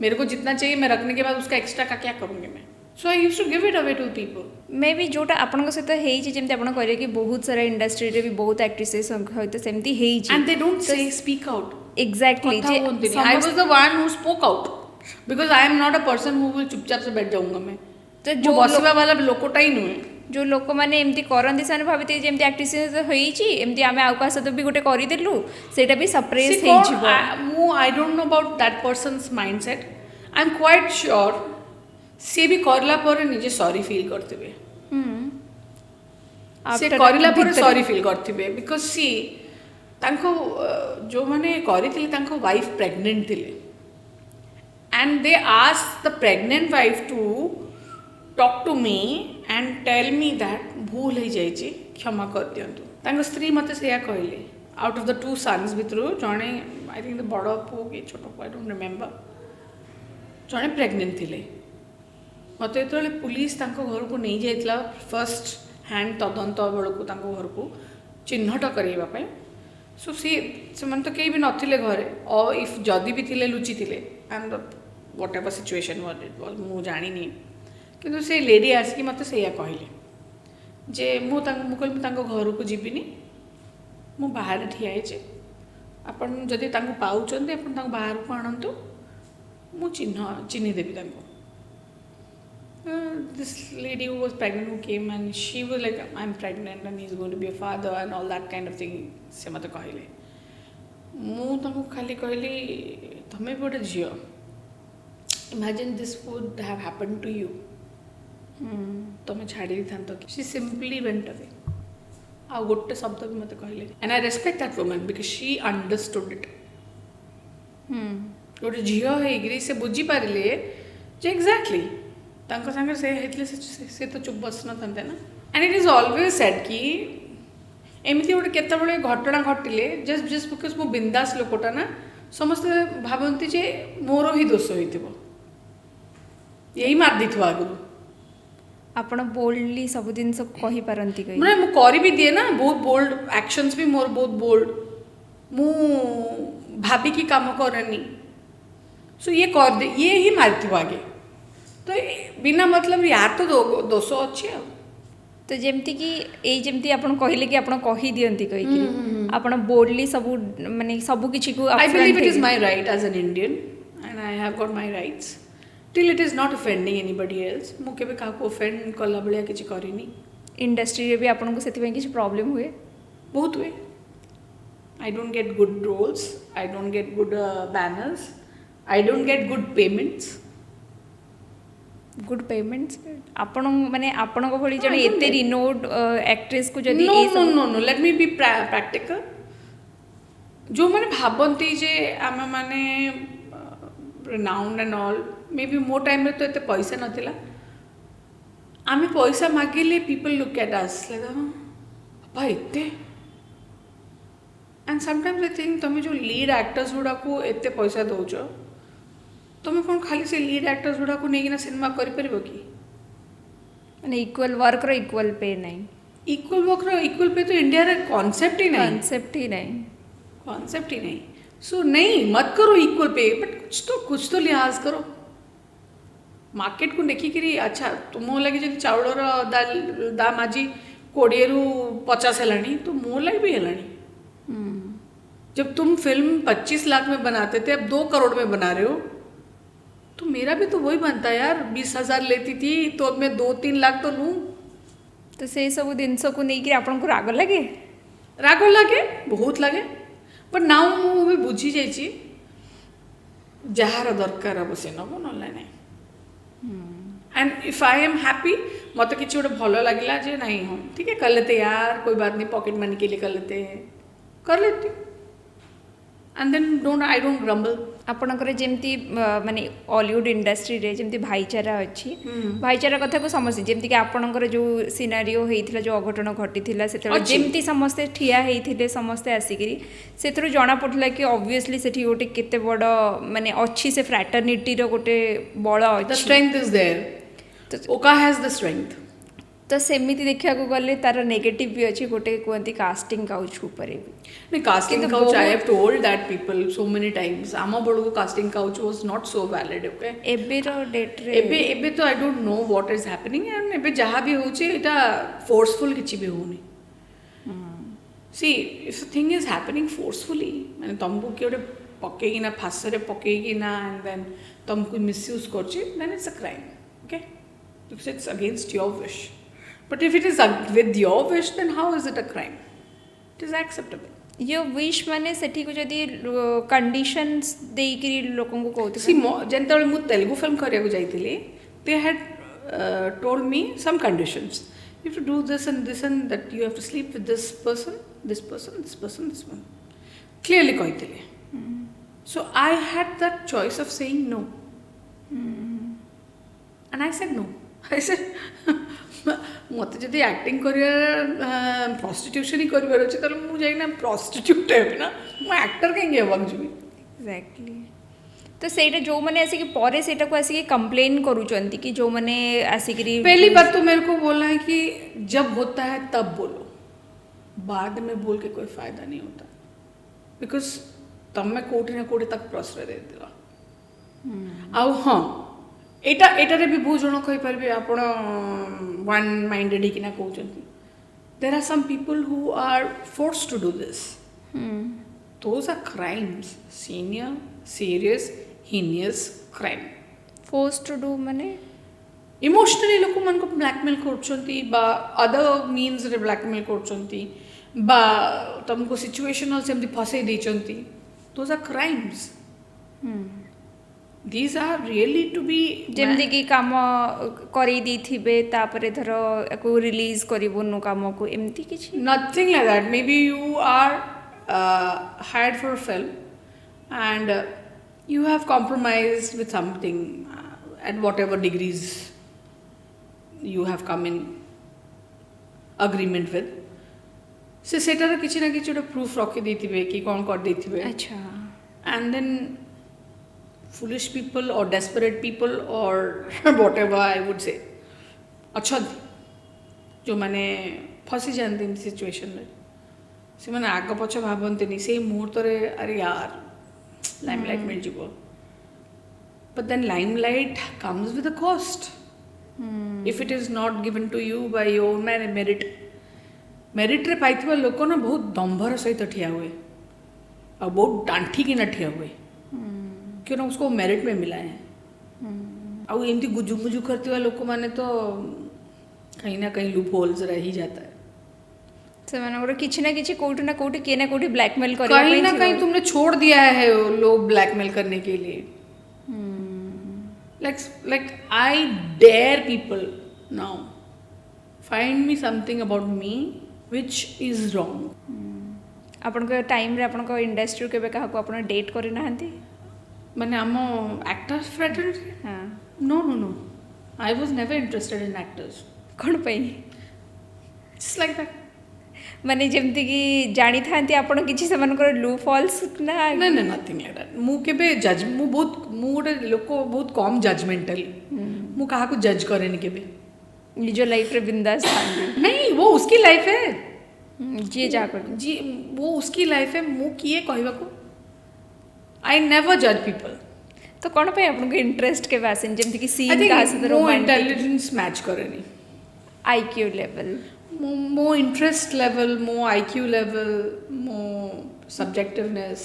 मेरे को जितना चाहिए मैं रखने के बाद उसका एक्स्ट्रा का क्या करूँगी मैं? So I used to give it away to people. May be जोटा आपन सहित हेइछि, जेमति आपन कहले कि बहुत सारा इंडस्ट्री रे भी बहुत एक्ट्रेसेस सहित सेमति हेइछि, and they don't say speak out. Exactly, I was the one who spoke out, because I am not a person who will चुपचाप से बैठ जाऊंगा मैं। तो जो बसवा वाला लोकटा ही नुहे, जो लोक मैंने एमती करती से भावती जमी आक्ट्रेस होती आम आउ क्या सहित भी गोटे करदेलु सेटा भी सरप्राइज मु I don't know about that person's mindset. I am quite sure she भी करला पर निजे सॉरी फील करते, से करला पर सॉरी फील करते, बिकॉज सी तांको जो माने करिथिले तांको वाइफ प्रेग्नेंट थिले, and they asked the pregnant wife to talk to me and tell me that भूल हो जाए, क्षमा कर दिंतु। तांको स्त्री मत से कहले, आउट ऑफ द 2 सन्स भितर जड़े आई थिंक द बड़ पु कि छोट पु आई डोंट रिमेम्बर, जड़े प्रेग्नेंट थिले। मत जो पुलिस घर को नहीं जाइला फर्स्ट हैंड तदंत बेलू घर को चिन्हट करवाई, सो सी से तो कहीं भी नथिले घरे, और इफ जदि भी थिले लुचि थिले, एंड व्हाट एवर सिचुएशन मु जानी, किंतु से लेडी आसिक मत से कहले जे मुझे घर को जीविनी, मु बाहर ठिया आपन जदि पाउचंदी आपन बाहर को आणंतु, मु चिन्हीदेवी। This lady who was pregnant who came and she was like, I'm pregnant and he's going to be a father and all that kind of thing, से मत कहले। मु खाली कहली ତମେ ବି ଗୋଟେ ଝିଅ, imagine this would have happened to you, ତମେ ଛାଡ଼ି ଦେଇଥାନ୍ତ କି? she simply went away, ଆଉ ଗୋଟେ ଶବ୍ଦ ବି ମୋତେ କହିଲେନି, and I respect that woman because she understood it. ଗୋଟେ ଝିଅ ହେଇକିରି ସେ ବୁଝିପାରିଲେ ଯେ ଏକ୍ଜାକ୍ଟଲି ତାଙ୍କ ସାଙ୍ଗରେ ସେ ହେଇଥିଲେ ସେ ତ ଚୁପ୍ ବସିନଥାନ୍ତେ ନା। And it is always said କି ଏମିତି ଗୋଟେ କେତେବେଳେ ଘଟଣା ଘଟିଲେ ଜଷ୍ଟ ବିକଜ ମୁଁ ବିନ୍ଦାସ ଲୋକଟା ନା, ସମସ୍ତେ ଭାବନ୍ତି ଯେ ମୋର ହିଁ ଦୋଷ ହେଇଥିବ, ଏଇ ମାରିଦେଇଥିବ ଆଗରୁ। ଆପଣ ବୋଲ୍ଡଲି ସବୁ ଜିନିଷ କହିପାରନ୍ତି କହି ମାନେ ମୁଁ କରିବି ଦିଏ ନା, ବହୁତ ବୋଲ୍ଡ ଆକ୍ସନ୍ସ ବି ମୋର ବହୁତ ବୋଲ୍ଡ, ମୁଁ ଭାବିକି କାମ କରେନି। ସो ଇଏ କରିଦେ, ଇଏ ହିଁ ମାରିଥିବ ଆଗେ, ତ ବିନା ମତଲବ ୟାର ତ ଦୋଷ ଅଛି ଆଉ। ତ ଯେମିତିକି ଏଇ ଯେମିତି ଆପଣ କହିଲେ କି ଆପଣ କହିଦିଅନ୍ତି କହିକି ଆପଣ ବୋଲ୍ଡଲି ସବୁ ମାନେ ସବୁ କିଛିକୁ I believe it is my right as an Indian and I have got my rights till it is not offending anybody else. ମୁଁ କେବେ କାହାକୁ ଅଫେଣ୍ଡ କଲା ଭଳିଆ କିଛି କରିନି। ଇଣ୍ଡଷ୍ଟ୍ରିରେ ବି ଆପଣଙ୍କୁ ସେଥିପାଇଁ କିଛି ପ୍ରୋବ୍ଲେମ୍ ହୁଏ? ବହୁତ ହୁଏ। I don't get good roles, I don't get good banners, I don't get good payments. Good payments ଆପଣ ମାନେ ଆପଣଙ୍କ ଭଳି ଜଣେ ଏତେ ରିନୋଡ୍ ଆକ୍ଟ୍ରେସ୍କୁ ଯଦି no, let me be practical. ଯେଉଁମାନେ ଭାବନ୍ତି ଯେ ଆମେମାନେ renowned and all, ମେ ବି ମୋ ଟାଇମ୍ରେ ତ ଏତେ ପଇସା ନଥିଲା, ଆମେ ପଇସା ମାଗିଲେ ପିପଲ୍ ଲୁକ୍ ଆଟ୍ ଆସ୍ ଲାଇକ୍ ବାପା ଏତେ। ଆଣ୍ଡ ସମଟାଇମ୍ସ ଆଇ ଥିଙ୍କ ତମେ ଯେଉଁ ଲିଡ୍ ଆକ୍ଟର୍ସ ଗୁଡ଼ାକୁ ଏତେ ପଇସା ଦେଉଛ, ତମେ କ'ଣ ଖାଲି ସେ ଲିଡ୍ ଆକ୍ଟର୍ସ ଗୁଡ଼ାକୁ ନେଇକିନା ସିନେମା କରିପାରିବ କି? ମାନେ ଇକ୍ୱାଲ୍ ୱାର୍କର ଇକ୍ୱାଲ୍ ପେ ନାହିଁ। ଇକ୍ୱାଲ୍ ୱାର୍କର ଇକ୍ୱାଲ୍ ପେ ତ ଇଣ୍ଡିଆରେ କନसेପ୍ଟ ହିଁ ନାହିଁ, କନसेप्ट ही नहीं। सो नहीं मत करो इक्वल पे, बट कुछ तो लिहाज करो। मार्केट को देखिकी अच्छा तुम लगे जब चाउलर दाम आज 20 ରୁ 50 है तो मो लगे भी है। जब तुम फिल्म 25 लाख में बनाते थे अब 2 करोड़ में बना रहे हो, तो मेरा भी तो वही बनता है यार। 20,000 लेती थी तो अब मैं 2-3 लाख तो लूँ। तो से सब जिनस को नहीं आपको राग लगे? राग लगे, बहुत लगे, बट नाउ मुझे बुझी जाइए जार दरकार हम से नब ना ना। And if I am happy, मत कि गोटे भल लगे जे नहीं हाँ ठीक है कर लेते यार, कोई बात नहीं, पॉकेट मनी के लिए कर लेते and then I don't grumble. आपणकर जमती माने हॉलीवुड इंडस्ट्री रे जमती भाईचारा अच्छी, भाईचारा कथा को समझ जमती कि आपणकर जो सिनारियो होइथिला, जो अघटन घटिथिला सेते जमती समस्ते ठिया होइथिले, समस्ते आसिकरी सेतरो जाना पड़ला कि ऑब्वियसली सेठी गोटे केते बड़ माने अच्छी से फ्रैटर्निटी रो गोटे बळ अछि। द स्ट्रेंथ इज देयर, ओका हैज द स्ट्रेंथ। तो सेमिति देखा गले तार नेगेटिव भी अच्छी, गोटे कहती कास्टिंग काउच ऊपर नहीं casting couch I have told that people so many times, आम बड़ को casting couch was not so valid. Okay एबे रो डेट रे एबे तो आई don't know what is happening, and एबे जहाँ भी होचे एटा फोर्सफुल किछि भी होनी। See if thing is happening forcefully, माने तुमको किए गोटे पकेगी ना फासरे पकेगी ना एंड देन तुमको मिसयूज करछि, then it's a crime. Okay because it's against your wish. But if it is with your wish, then how is it a crime? It is acceptable. Yo wish माने सेठी को जदी conditions देई कि लोकन को कहते सी जेंतळे मु तेलुगु फिल्म करिया को जाइतिली, they had told me some conditions. You have to do this and that you have to sleep with this person, this person, this person, this one. Clearly कहतिले. So I had that choice of saying no. And I said no. I said मत जदि acting career prostitution ही career अछि त मु जाइना prostitute heavy ना, मु actor कहीं हेबाक जुबी। एग्जैक्टली। तो सेटा जो माने आसी कि परे सेटा को आसी कि कंप्लेन करूचंती कि जो माने आसी कि पहली बात तो मेरे को बोलना है कि जब होता है तब बोलो, बाद में बोल के कोई फायदा नहीं होता, बिकॉज तब मैं कोटी ना कोटी तक प्रश्रय दे दिला। आउ हाँ एटारे भी बहुत जन कहीपर आपण वन माइंडेड ही ना कहते, there are some people who are force to do this, those are crimes, serious heinous crime. Force to do माने इमोशनली लोक मान को ब्लैकमेल करछंती बा अदर मीन्स रे ब्लैकमेल करछंती बा तुमको सिचुएशनल से फसई देछंती, those are crimes. these are really to be ଯେମିତି କି କାମ କରେଇ ଦେଇଥିବେ ତାପରେ ଧର ୟାକୁ ରିଲିଜ୍ କରିବୁନୁ କାମକୁ ଏମିତି କିଛି nothing like that. Maybe you are hired for a film and you have compromised with something at whatever degrees you have come in agreement with. से सेटार किसी ना किसी प्रूफ रखी देथिबे कि कौन कर देथिबे. अच्छा. And then foolish people or desperate people or whatever I would say अच्छा जो माने फसी जानते इन सिचुएशन में से माने आग पछ भाबंते नहीं से मुहूर्त रे अरे यार लाइमलाइट मिल जीवो. But then limelight comes with a cost. If it is not given to you by your merit. Merit रे पाइथिबा लोक ना बहुत दंभर सहित ठिया हुए और बहुत डांठी की ना ठिया हुए क्यों ना उसको मेरिट में मिला है. और एमती गुजु गुजु करते हुए लोक माने तो कहीं ना कहीं लूप होल्स रह ही जाता है. से माने किसी ना किसी कोठी ना कोठी के ना कोठी ब्लैकमेल करने कहीं ना कहीं तुमने छोड़ दिया है लोग ब्लैकमेल करने के लिए. like I dare people now find me something about me which is wrong. आपनका टाइम रे आपनका इंडस्ट्री केबे काहा को आपन डेट करि नाहंती माने हम एक्टर्स फ्रेटर्निटी. हां no I was never interested in actors. कोन पई just like that. माने जेमति कि जानी थांती आपन किछि समान कर लू फॉल्स ना no nothing like that. मु केबे जज मु बहुत मु गोटे लोक बहुत कम जजमेंटल. मु काहा को जज करेनी केबे निजो लाइफ रे बिंदास थांती नहीं वो उसकी लाइफ है जी जा कर जी वो उसकी लाइफ है. मु किए कहबा को आई नेवर जज पीपल. तो कोन पे आपन को इंटरेस्ट के वासिन जेमति कि सीन का से रोमांटिक इंटेलिजेंस मैच करेनी आईक्यू लेवल मो इंटरेस्ट लेवल मो आईक्यू लेवल मो सब्जेक्टिवनेस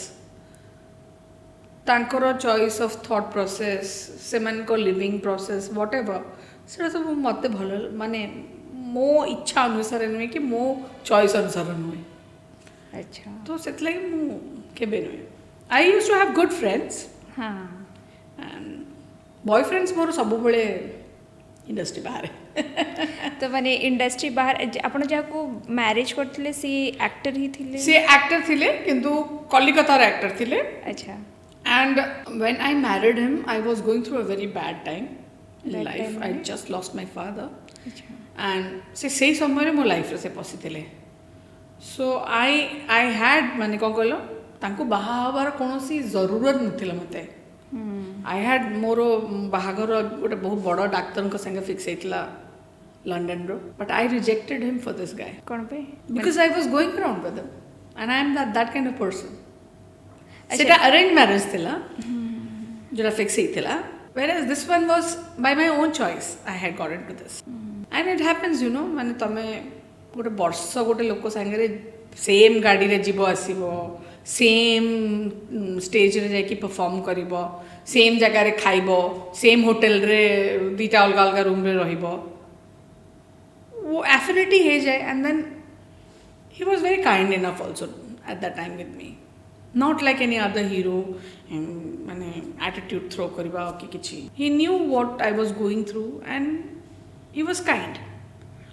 तांकर चॉइस ऑफ थॉट प्रोसेस सेमान को लिविंग प्रोसेस व्हाटएवर सेटा सब मते भल माने मो इच्छा अनुसार नुहे कि मो चॉइस अनुसार नुहे. अच्छा तो सेत लागी मु केबे नुहे. I used to have good friends. हां एंड बॉयफ्रेंड्स मोर सब बळे इंडस्ट्री बाहर. तो माने इंडस्ट्री बाहर आपण जा को मैरिज करथिले सी एक्टर ही थिले से एक्टर थिले किंतु कलिकता रे एक्टर थिले. अच्छा. And when I married him, I was going through a very bad time in Bad life. time, I right? just lost my father. अच्छा. And से समय मो लाइफ रे से पसिथिले. So I had माने कोन कहलो तांको बाहा हबार कोनोसी जरूरत नथिला मते. I had मोरो बाहागर गोटे बहुत बड़ डाक्टर को संगे फिक्स हेतला लंडन रो. But I rejected him for this guy. कोन पे Because I was going around with him. And I am that kind of person. सेटा अरेंज मैरिज थिला जोरा फिक्स ही थिला whereas this one was by my own choice I had got into this. And it happens you know माने तमे गोटे वर्ष गोटे लोक संगे सेम गाड़ी रे जीवो आसीबो सेम स्टेज रे जाकी परफॉर्म करिवो सेम जगह रे खाइबो सेम होटल रे दीटा अलग अलग रूम रे रहिबो वो एफिनिटी हे जाय. And then he was very kind enough also at that time with me. Not like any other hero माने attitude throw करिबा कि किछि. He knew what I was going through and he was kind.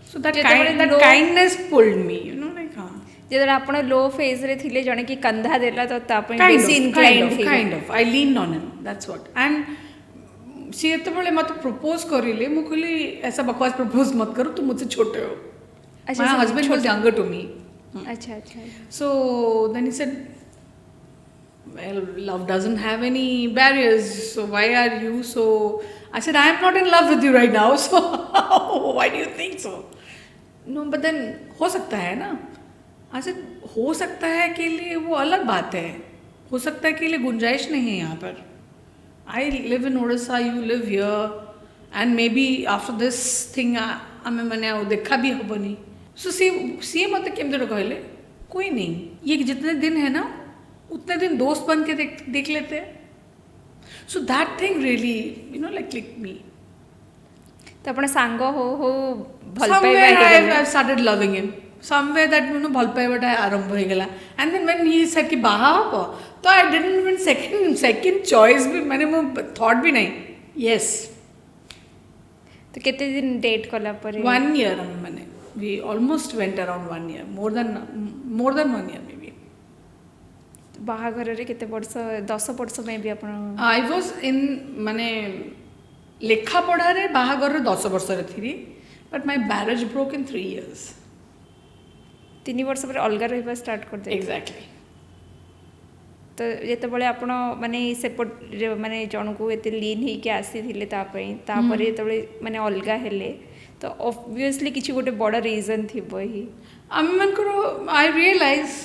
So that kindness pulled me you know like हाँ. जेदर आपण लो phase रे थिले जने कि कंधा देला तो तापे बेसी इनक्लाइंड थी kind of I leaned on him that's what. And सी एते बळे मत प्रपोज करिले मु कहली ऐसा बकवास प्रपोज मत करो तुम मुझसे छोटे हो. अच्छा. My husband was younger to me. अच्छा अच्छा. So then he said well love doesn't have any barriers so why are you so. I said I am not in love with you right now so why do you think so. No but then हो सकता है ना. I said हो सकता है के लिए वो अलग बात है. हो सकता है के लिए गुंजाइश नहीं है यहाँ पर. I live in Odisha you live here and maybe after this thing हमें मैंने देखा भी होबनी. So सी मत केमते कहले कोई नहीं ये जितने दिन है ना उतने दिन दोस्त बन के देख लेते हैं. So that thing really you know like click मी. तो आपण सांग हो भल somewhere पाइबा I started loving him somewhere that you know भल पाइबाटा आरंभ हो गेला. And then when he said कि बाहा हबो तो I didn't even second choice भी मैंने वो थॉट भी नहीं यस तो केते दिन डेट कला पर 1 year मैंने we almost went around 1 year more than 1 year may be बाहाघर रे केते वर्ष 10 वर्ष में भी आपण आई वाज इन माने लेखा पढ़ा रे बाहाघर रे 10 वर्ष रे थी but my marriage broke in 3 years 3 वर्ष पर अलगा रहबा स्टार्ट कर दे एग्जैक्टली तो जेतेबेले आपण माने सेपट माने जन को एते लीन ही के आसी थिले ता पई तापर जेतेबेले माने अलगा हेले तो ऑब्वियसली किछि गोटे बड़ रीजन थिबो ही आम मानकर आई रियलाइज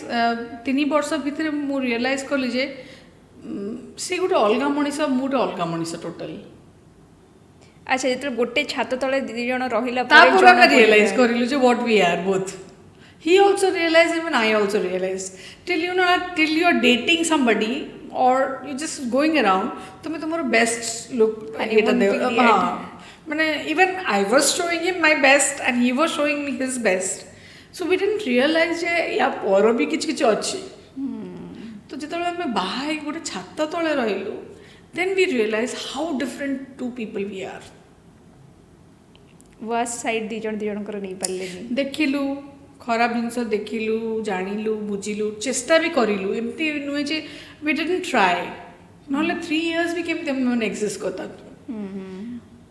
3 वर्ष भितर मु रियलाइज कली जे से गोटे अलगा मनीष मु गोटे अलगा मनीष टोटली अच्छा जेते गोटे छात तले दी जण रहिला तापर आम रियलाइज करिलु जे what we are both he also realized even I also realized till you are dating somebody or you just going around तुम्हें तुम्हारा best look माने even I was showing him my best and he was showing me his best so we didn't realize जे या पर भी किछ अच्छी तो जितने आम बाहा गोटे छात तले रहिलु then we realize how different two people we are worst side दी जण कर नहीं पाले देखिलु खराब जिनस देखिलु जानिलु बुझिलु चेष्टा भी करिलु एमती नुहे जे वी डिडंट ट्राई नहले 3 years भी केमते मन एक्जिस्ट करता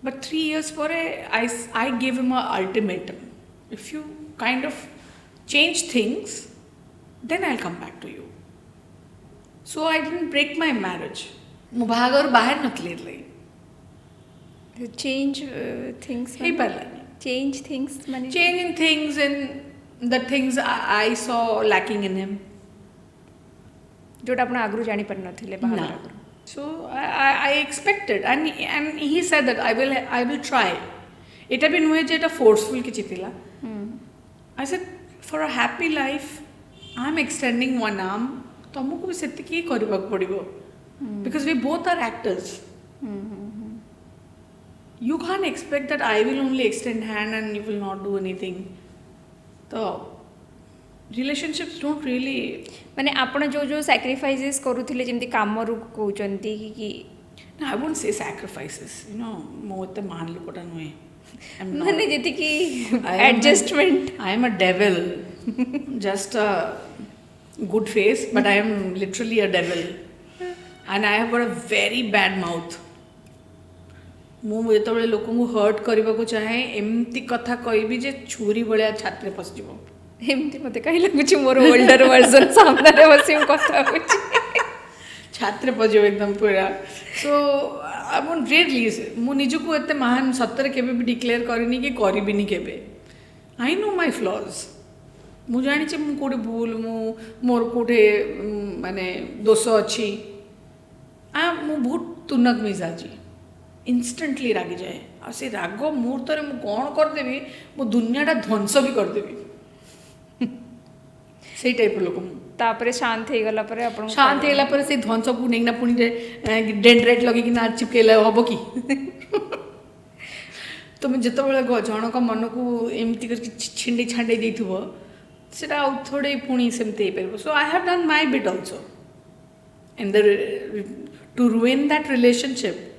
बट 3 years परे I give him a ultimatum if you kind of change things then I will come back to you so I didn't break my marriage मु बाहागर बाहर नतले लई चेंज थिंग्स हे पालानी चेंज थिंग्स माने change in things and the things I saw lacking in him जोटा आपण आगरु जानि पर नथिले बाहार so I expected and he said that I will try eta bi nuhe je eta forceful kichi thila I said for a happy life I am extending one arm तमको भी सेति की करबा पड़िबो because we both are actors you can't expect that I will only extend hand and you will not do anything तो relationships don't really माने आपण जो sacrifices करूथिले जेमति काम रु कहउचंती कि no, I won't say sacrifices you know मोते मान लुकोटा नुए माने जेति कि adjustment I am a devil just a good face but I am literally a devil and I have got a very bad mouth मु जेतबेले लोक को हर्ट करबा को चाहे एमती कथा कहबी जे छुरी बळिया छात्रे फस जिवो एमती मते कहि लागुची मोर ओल्डर वर्जन सामने रे बसी कथा होची छात्रे पजियो एकदम पूरा सो आई वोंट रियली मु निजु को एते महान सत्तर केबे भी डिक्लेयर करनी कि करबी नि केबे आई नो माय फ्लॉज मु जानि जे मु कोडे भूल मु मोर कोडे माने दोष अछि आ मु बहुत तुनक मिजाजी इनस्टेंटली रागी जाए आ से राग मुहूर्त में मुझे कौन करदेवी मो दुनियाटा ध्वंस भी करदेवी से टाइप लोक तापरे शांत हो गला परे आपण शांत होला परे से ध्वंस को नेना पुनी डेंड्रेट लगे कि ना चिपकेला हबो कि तुम जितेबाला जनक मन को एमती कर छिंडी छांडी देथुबो सेटा आउ थोड़े पुनी सेमते परबो so I have done my bit also and to ruin that relationship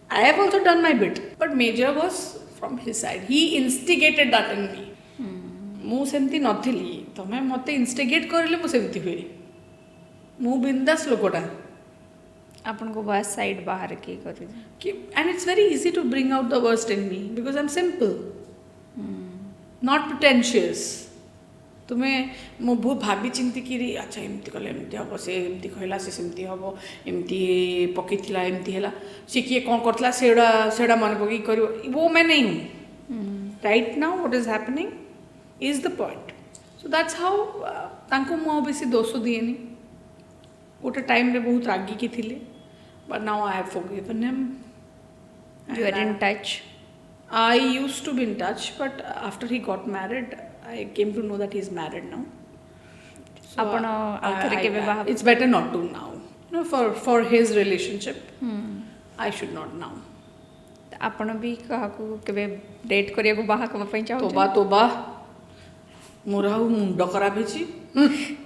I have also done my bit, but major was from his side. He instigated that in me. मु सेमती नथिली तमे मते इंस्टिगेट करले मु सेमती हुए मु बिंदास लोकोटा आपन को बस साइड बाहर के करू कि and it's very easy to bring out the worst in me because I'm simple not pretentious तुम्हें मो बहुत भाभी चिंती कि अच्छा एमती कले एमती हम से एमती कहला से सेमती हम एमती पकईला एमती है सी किए कौन करता सेड़ा मन पकई कर वो मैं नहीं हूँ right now what is happening is the point so that's how तांको मु बेसी दोष दिएनी गोटे टाइम रे बहुत रागी की थिले but now I have forgiven him you are in touch I used to be in touch but after he got married I came to know that he is married now. So it's better not to now. You know, for his relationship, I should not now. आपण भी काकू केबे date करिया को बाहा कबा पई चाहो तोबा मोरा मुंड खराब हेची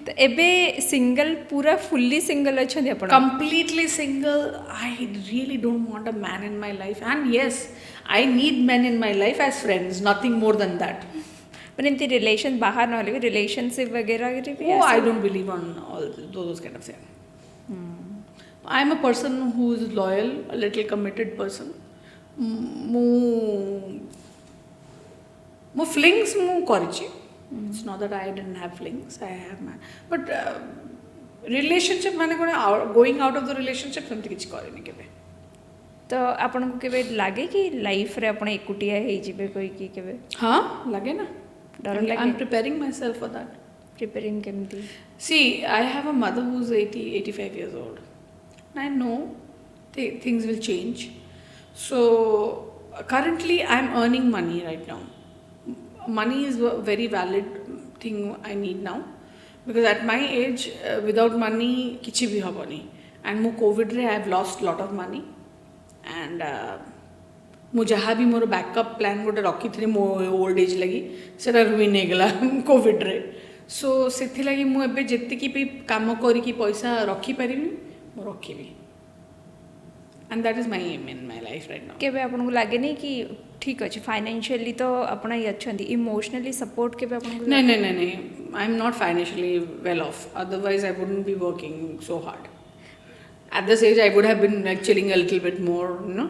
ତ ଏବେ ସିଙ୍ଗଲ ପୁରା ଫୁଲି ସିଙ୍ଗଲ ଅଛନ୍ତି ଆପଣ? Completely single. I really don't want a man in my life. And yes, I need men in my life as friends, nothing more than that. ମାନେ ଏମିତି ରିଲେସନ୍ ବାହାର ନହେଲେ ବି ରିଲେସନସିପ୍ ବଗେରାରେ ବି Oh, I don't believe on all those kind of things. I'm a person who is loyal, a little committed person. ମୁଁ flings ମୁଁ କରିଛି. It's not that I didn't have flings. I have man. But relationship ମାନେ କ'ଣ going out of the relationship ସେମିତି କିଛି କରିନି କେବେ. ତ ଆପଣଙ୍କୁ କେବେ ଲାଗେ କି ଲାଇଫରେ ଆପଣ ଏକୁଟିଆ ହେଇଯିବେ କହିକି କେବେ? ହଁ ଲାଗେ ନା. ଡର ଲାଗେ? I'm preparing myself for that. Preparing କେମିତି? See, I have a mother who's 85 years old. I know things will change. So, currently I'm earning money right now. Money is a very valid thing I need now. Because at my age, without money, kichi bhi habani. And mo COVID re, I have lost lot of money. And ମୁଁ ଯାହା ବି ମୋର backup plan ଗୋଟେ ରଖିଥିଲି ମୋ old age ଲାଗି ସେଟା ରୁଇନ୍ ହେଇଗଲା କୋଭିଡ଼୍ରେ। Show ସେଥିଲାଗି ମୁଁ ଏବେ ଯେତିକି ବି କାମ କରିକି ପଇସା ରଖିପାରିବି ମୁଁ ରଖିବି। And that is my aim in my life right now. କେବେ ଆପଣଙ୍କୁ ଲାଗେନି କି ଠିକ୍ ଅଛି ଫାଇନାନ୍ସିଆଲି ତ ଆପଣ ଇଏ ଅଛନ୍ତି, ଇମୋସନାଲି ସପୋର୍ଟ କେବେ ଆପଣଙ୍କୁ? ନାଇଁ ନାଇଁ ନାଇଁ ନାଇଁ, I am not financially well off, otherwise I wouldn't be working so hard. At this age I would have been like chilling a little bit more, you know.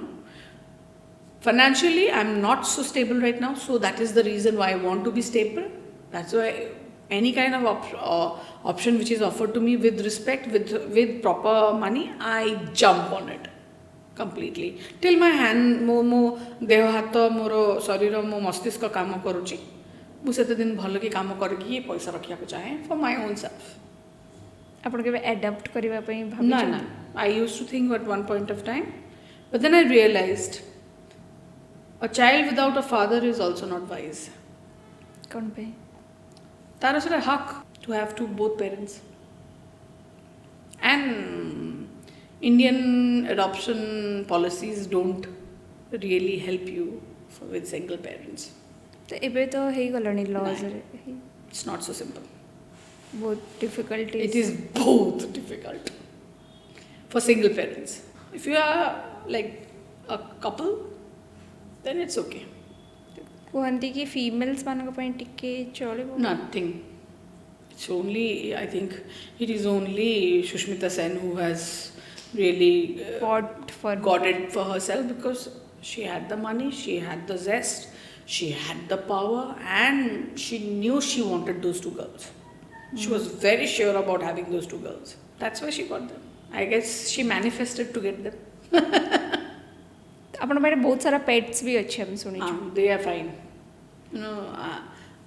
Financially I'm not so stable right now, so that is the reason why I want to be stable. That's why any kind of option which is offered to me with respect, with proper money, I jump on it completely till my hand mo deho hato moro sharir mo mastisco kamo karuchi mu sete din bhalo ki kamo kariki paisa rakhiya ko chahe for my own self. ଆପଣ କେବେ adapt କରିବା ପାଇଁ No, ଭାବିଛନ୍ତି? no. I used to think at one point of time, but then I realized a child without a father is also not wise. କ'ଣ ପାଇଁ? Tara sara hak to have two both parents. And Indian adoption policies don't really help you with single parents. ତ ଏବେ ତ ହେଇଗଲାଣି ଲଜ୍ରେ, It's not so simple. ବହୁତ difficulty. It is both difficult for single parents. If you are like a couple, then it's okay. କୁହନ୍ତି କି ଫିମେଲ୍ସ ମାନଙ୍କ ପାଇଁ ଟିକେ ଚଳିବ? Nothing. It's only, I think, it is only Sushmita Sen who has really got it for herself, because she had the money, she had the zest, she had the power, and she knew she wanted those two girls. She was very sure about having those two girls. That's why she got them. I guess she manifested to get them. ଆପଣ ପାଖରେ ବହୁତ ସାରା pets ବି ଅଛି ଆମେ ଶୁଣିଛୁ। They are fine. You know,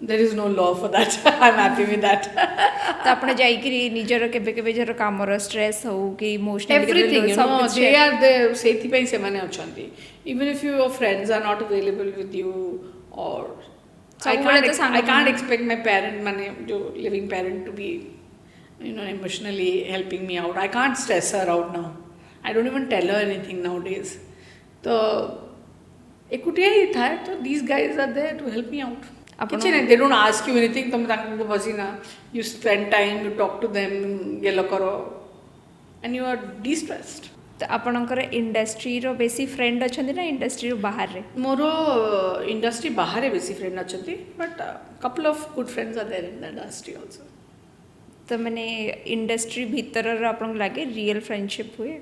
there is no law for that. I'm happy with that. ତ ଆପଣ ଯାଇକିରି ନିଜର କେବେ କେବେ ଯାହାର କାମର ଷ୍ଟ୍ରେସ୍ ହଉ କି emotionally Everything, you know, they are there. ସେଥିପାଇଁ ସେମାନେ ଅଛନ୍ତି. Even if your friends are not available with you, or I can't expect my parent, living parent, to be, you know, emotionally helping me out. I can't stress her out now. I don't even tell her anything nowadays. So, ekutiya hi tha, so these guys are there to help me out. They don't ask you anything. You spend time, you talk to them, and you are de-stressed. ତ ଆପଣଙ୍କର ଇଣ୍ଡଷ୍ଟ୍ରିର ବେଶୀ friend ଅଛନ୍ତି ନା ଇଣ୍ଡଷ୍ଟ୍ରିରୁ ବାହାରେ? ମୋର industry ବାହାରେ ବେଶୀ ଫ୍ରେଣ୍ଡ ଅଛନ୍ତି, but couple of good friends are there in the industry also. ତ ମାନେ ଇଣ୍ଡଷ୍ଟ୍ରି ଭିତରର ଆପଣଙ୍କୁ ଲାଗେ ରିଏଲ୍ ଫ୍ରେଣ୍ଡସିପ୍ ହୁଏ?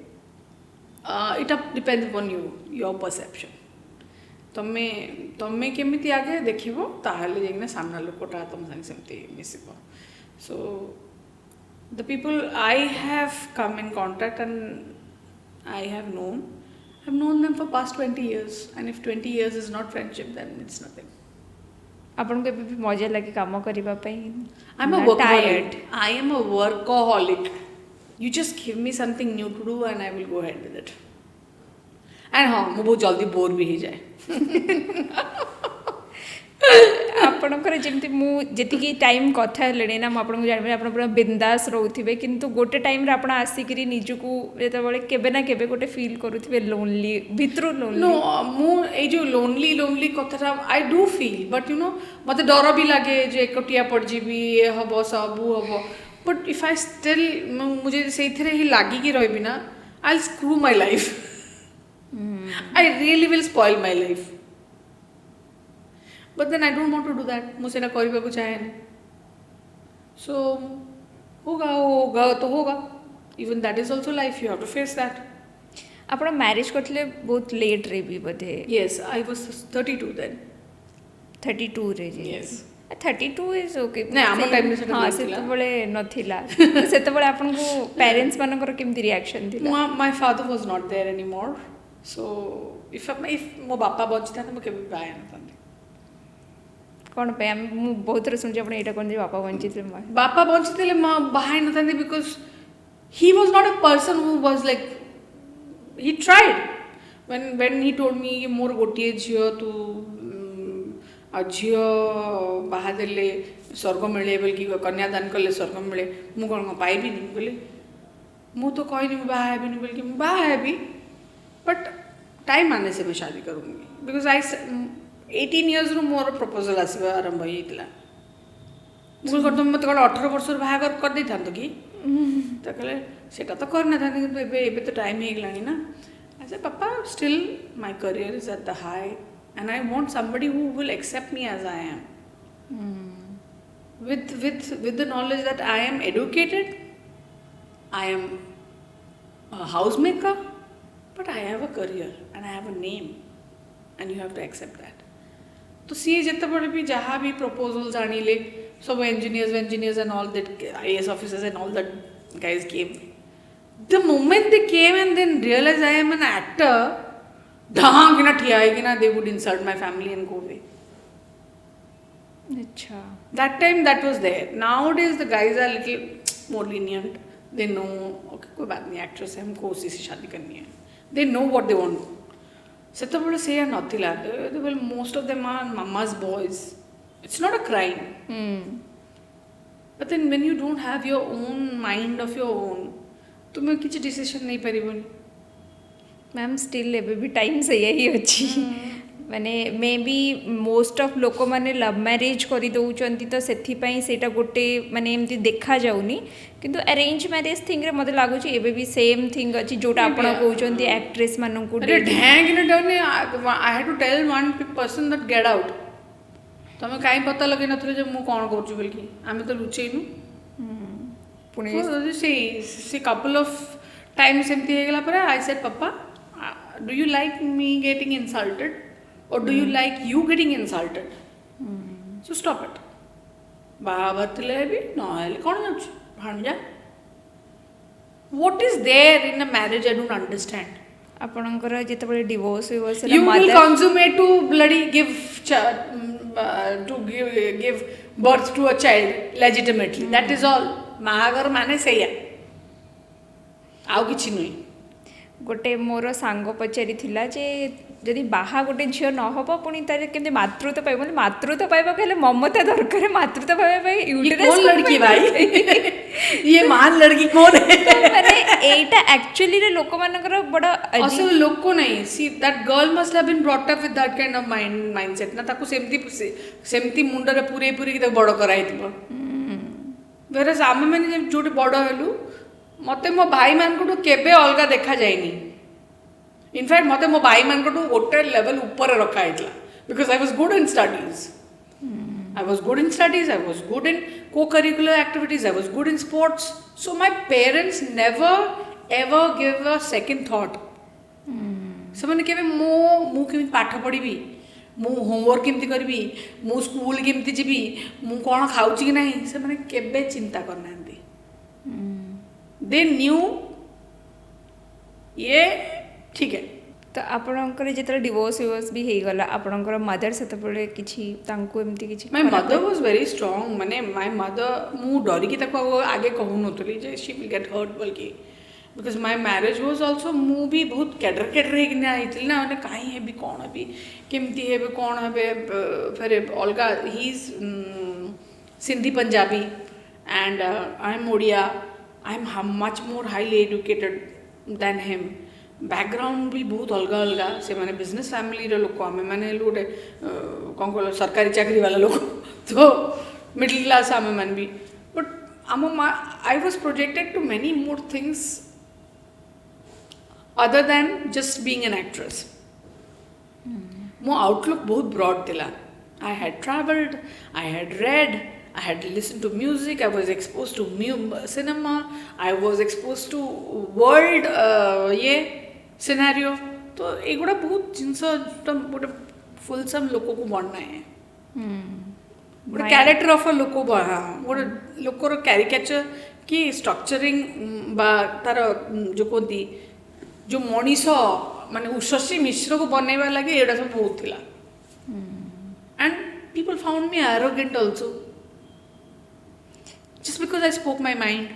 ଇଟା ଡିପେଣ୍ଡ ଅପନ୍ ୟୋର୍ ପରସେପ୍ସନ୍। ତମେ କେମିତି ଆଗେ ଦେଖିବ, ତାହେଲେ ଯାଇକିନା ସାମ୍ନା ଲୋକଟା ତମ ସାଙ୍ଗେ ସେମିତି ମିଶିବ। So the people I have come in contact and I have known them for past 20 years, and if 20 years is not friendship, then it's nothing. ଆପଣଙ୍କୁ ଏବେ ବି ମଜା ଲାଗେ କାମ କରିବା ପାଇଁ? I'm a workaholic. I am a workaholic. You just give me something new to do and I will go ahead with it. And हाँ, मैं बहुत जल्दी बोर भी ही जाए। ଆପଣ ଆପଣଙ୍କର ଯେମିତି ମୁଁ ଯେତିକି ଟାଇମ୍ କଥା ହେଲେଣି ନା ମୁଁ ଆପଣଙ୍କୁ ଜାଣିବି ଆପଣ ପୁରା ବିନ୍ଦାସ ରହୁଥିବେ କିନ୍ତୁ ଗୋଟେ ଟାଇମ୍ରେ ଆପଣ ଆସିକିରି ନିଜକୁ ଯେତେବେଳେ କେବେ ନା କେବେ ଗୋଟେ ଫିଲ୍ କରୁଥିବେ ଲୋନଲି ଭିତରୁ नो ଲୋନଲି। ମୁଁ ଏଇ ଯେଉଁ ଲୋନଲି ଲୋନଲି କଥାଟା I do feel but you know ମୋତେ ଡର ବି ଲାଗେ ଯେ ଏକଟିଆ ପଡ଼ିଯିବି ଏ ହେବ ସବୁ ହେବ ବଟ୍ ଇଫ୍ ଆଇ ଷ୍ଟିଲ୍ ମୁଁ ଯଦି ସେଇଥିରେ ହିଁ ଲାଗିକି ରହିବି ନା I screw my life I really will spoil my life but then I don't want to do that ମୁଁ ସେଇଟା କରିବାକୁ ଚାହେଁନି ସୋ होगा तो होगा even that is also life you have to face that ଆପଣ ମ୍ୟାରେଜ୍ କରିଥିଲେ ବହୁତ ଲେଟ୍ରେ ବି ବୋଧେ Yes, I was 32 then. 32ରେ ଯେ Yes. 32 is okay. ନାଇଁ, ଆମ ଟାଇମ୍ରେ ସେଟା ହଁ ନଥିଲା। ସେତେବେଳେ ନଥିଲା ତ ସେତେବେଳେ ଆପଣଙ୍କୁ ପ୍ୟାରେଣ୍ଟସ୍ ମାନଙ୍କର କେମିତି ରିଆକ୍ସନ୍ ଥିଲା? My father was not there anymore. So if ମୋ ବାପା ବଞ୍ଚିଥାନ୍ତେ ମୁଁ କେବେ ବି ବାହା ହେଇନଥାନ୍ତି। କ'ଣ ପାଇଁ ମୁଁ ବହୁତ ଥର ଶୁଣିଛି ଆପଣ ଏଇଟା କୁହନ୍ତି ବାପା ବଞ୍ଚିଥିଲେ ବାପା ବଞ୍ଚିଥିଲେ ବାହା ହେଇନଥାନ୍ତି because he was not a person who was like he tried when he told me कि मोर गोटिए झियो तू झियो बाहा देले स्वर्ग मिले बोलिकी कन्यादान कले स्वर्ग मिले मु कौन पाइबिनी बोले मु तो कहनी मैं बाहा हेबिनी बोलिकी मैं बाहा हेबी बट टाइम आने से मैं शादी करूँगी बिकज आई 18 इयर्स रु मोर प्रपोजल आसवा आरंभ होता मुझे कर तुम मत 18 वर्ष बाहागर कर दे था कि तो कहले सेटा तो करना था कि एबे तो टाइम ही गलानी ना I say papa still my career is at the high and I want somebody who will accept me as I am with the knowledge that I am educated, I am a housemaker, but I have a career and I have a name and you have to accept that. तो सी जिते बड़े भी जहाँ भी proposals आने सब engineers and all that IAS officers and all that guys came. The moment they came and then realized I am an actor, ढांग ना ठिया है कि ना they would insult my family and go away. अच्छा That time that was there. Nowadays the guys are little more lenient. They know okay कोई बात नहीं actress है हमको उसी से शादी करनी है. They know what they want. ସେତେବେଳେ ସେଇଆ ନଥିଲା ମୋଷ୍ଟ ଅଫ୍ ଦେମ୍ ଆର୍ ମାମା's boys. It's not a crime. But then when you don't have your own mind of your own ତୁମେ କିଛି ଡିସିସନ୍ ନେଇପାରିବନି ମ୍ୟାମ୍ ଷ୍ଟିଲ୍ ଏବେ ବି ଟାଇମ୍ ସେଇଆ ହିଁ ଅଛି ମାନେ ମେ ବି ମୋଷ୍ଟ ଅଫ୍ ଲୋକମାନେ ଲଭ୍ ମ୍ୟାରେଜ୍ କରିଦେଉଛନ୍ତି ତ ସେଥିପାଇଁ ସେଇଟା ଗୋଟେ ମାନେ ଏମିତି ଦେଖାଯାଉନି କିନ୍ତୁ ଆରେଞ୍ଜ ମ୍ୟାରେଜ୍ ଥିଙ୍ଗରେ ମୋତେ ଲାଗୁଛି ଏବେ ବି ସେମ୍ ଥିଙ୍ଗ ଅଛି ଯେଉଁଟା ଆପଣ କହୁଛନ୍ତି ଆକ୍ଟ୍ରେସ୍ ମାନଙ୍କୁ I had to tell one person that get out ତମେ କାହିଁ ପତା ଲଗେଇ ନଥିଲ ଯେ ମୁଁ କ'ଣ କରୁଛି ବୋଲିକି ଆମେ ତ ଲୁଚେଇନୁ ପୁଣି ସେ କପଲ୍ ଅଫ୍ ଟାଇମ୍ସ ଏମିତି ହେଇଗଲା ପରେ I said papa do you like me getting insulted or do you like you getting insulted? So stop it. बाहर तिले भी नॉयल कौन जाऊँ भांजा What is there in a marriage I don't understand. ଆପଣଙ୍କର ଯେତେବେଳେ ଡିଭୋର୍ସ ହେବ You will consummate to bloody give birth to a child legitimately. That is all. ବାହାଘର ମାନେ ସେଇଆ ଆଉ କିଛି ନୁହେଁ ଗୋଟେ ମୋର ସାଙ୍ଗ ପଚାରିଥିଲା ଯେ ଯଦି ବାହା ଗୋଟେ ଝିଅ ନ ହେବ ପୁଣି ତାର କେମିତି ମାତୃତ୍ୱ ପାଇବ ମାନେ ମାତୃତ୍ୱ ପାଇବାକୁ ହେଲେ ମମତା ଦରକାର ମାତୃତ୍ୱ ପାଇବା ପାଇଁ कौन लड़की भाई ये मान लड़की कौन है ମାନେ ଏଇଟା ଆକ୍ଚୁଆଲିରେ ଲୋକମାନଙ୍କର ବଡ଼ असल लोक को नहीं see that girl must have been brought up with that kind of mindset ना ताकू सेमती मुंडरे पूरे की बड़ कराइथिबो वेरस आमे माने जोटे बड़ हेलु मते मो भाई मानकटू केबे अलगा देखा जायनी इनफैक्ट मते मो भाई मानकटू गोटे लेवल ऊपर रखा हैतला because I was good in studies I was good in studies, I was good in co-curricular activities, I was good in sports. So my parents never ever gave a second thought. ସେମାନେ କେବେ ମୁଁ କେମିତି ପାଠ ପଢ଼ିବି ମୁଁ homework କେମିତି କରିବି ମୁଁ ସ୍କୁଲ କେମିତି ଯିବି ମୁଁ କ'ଣ ଖାଉଛି କି ନାହିଁ ସେମାନେ କେବେ ଚିନ୍ତା କରିନାହାନ୍ତି ଦେ ନ୍ୟୁ ଇଏ ଠିକ୍ ହେ ତ ଆପଣଙ୍କର ଯେତେବେଳେ ଡିଭୋର୍ସ ୱିଭୋର୍ସ ବି ହେଇଗଲା ଆପଣଙ୍କର ମଦର ସେତେବେଳେ କିଛି ତାଙ୍କୁ ଏମିତି କିଛି ମାଇ ମଦର ୱାଜ୍ ଭେରି ଷ୍ଟ୍ରଙ୍ଗ ମାନେ ମାଇ ମଦର ମୁଁ ଡରିକି ତାକୁ ଆଗେ କହୁନଥିଲି ଯେ ସି ୱିଲ୍ ଗେଟ୍ ହର୍ଟ ବୋଲିକି because my marriage was also मु भी बहुत कैडर कैडर होना आई ना मैंने कहीं है भी कौन है केमती है कौन है फिर अलगा he is Sindhi Punjabi and I am Odia I am much more highly educated than him background भी बहुत अलग अलग से मैंने बिजनेस फैमिली लोक आम मैंने गोटे कौन कह सरकारी चाकरी वाला लोग तो मिडिल क्लास आम मैंने भी but um I was projected to many more things other than just being an actress. My outlook बहुत broad थिला. I had travelled, I had read, I had listened to music, I was exposed to cinema, I was exposed to world ये scenario. तो एगुड़ा बहुत जिनस गोटे फुलसम लोक को बनना है. गोटे क्यारेक्टर ऑफ अ लोक गोटे लोकर क्यारिकेचर कि स्ट्रक्चरिंग बा तार जो कहती जो मनीष माने उषसी मिश्र को बनैबा लगे एटा सब बहुत थिला and people found me arrogant also just because I spoke my mind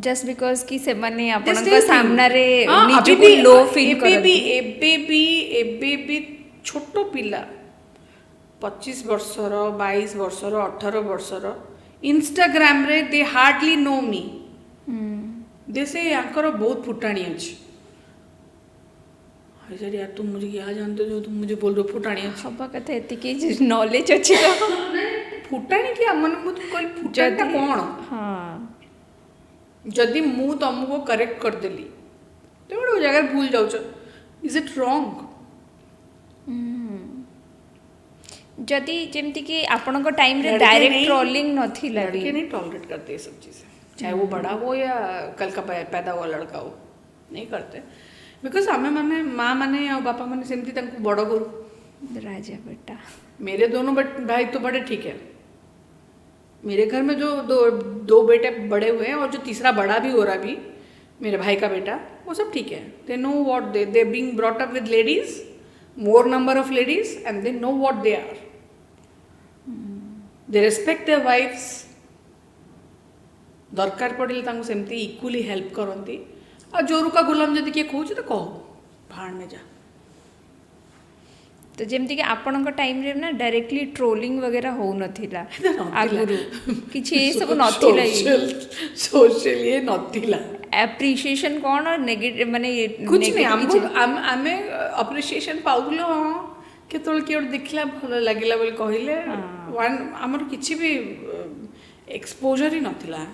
just because कि से माने आपन को सामना रे निज को लो फील करती एबे भी छोटो पिला 25 वर्षर 22 वर्षर 18 वर्षर इंस्टाग्राम रे दे हार्डली नो मी देसे यांकर बहुत फुटाणी अच्छी सर यार तुम मुझे क्या जानते हो तुम मुझे बोल रहे हो फुटाणी अच्छी हबा कथा एतिकी नॉलेज अच्छी तो फुटाणी क्या मन मु कल फुटाणी कौन हां जदि मु तुमको करेक्ट कर देली तो बड़ जगह भूल जाउछ इज इट रॉन्ग जदि जेमति कि आपन को टाइम रे डायरेक्ट ट्रोलिंग नथिला लड़के नहीं टॉलरेट करते ये सब चीज़ें चाहे वो बड़ा हो या कल का पैदा हुआ लड़का हो नहीं करते बिकॉज आम मैंने माँ मैंने और बापा मैंने सेमती तंको बड़ करू राजा बेटा मेरे दोनों भाई तो बड़े ठीक है मेरे घर में जो दो बेटे बड़े हुए हैं और जो तीसरा बड़ा भी हो रहा भी मेरे भाई का बेटा वो सब ठीक है they know what they being brought up with ladies more number of ladies and they know what they are they respect their wives दरकार पड़े सेमती इक्वली हेल्प करती आ जोरू का गुलाम जदि किए कहूँ तो कहो भाड़ में जा तो जेमती कि आपन को टाइम रे ना डायरेक्टली ट्रोलिंग वगैरह हो नथिला आगुरु किछि ए सब नथिला सोशल ये नथिला एप्रिसिएशन कौन और नेगेटिव माने कुछ नहीं आमे एप्रिसिएशन पाउलो केतोल किए देखला भल लागिला बोली कहिले वन हमर किछि भी एक्सपोजर ही नथिला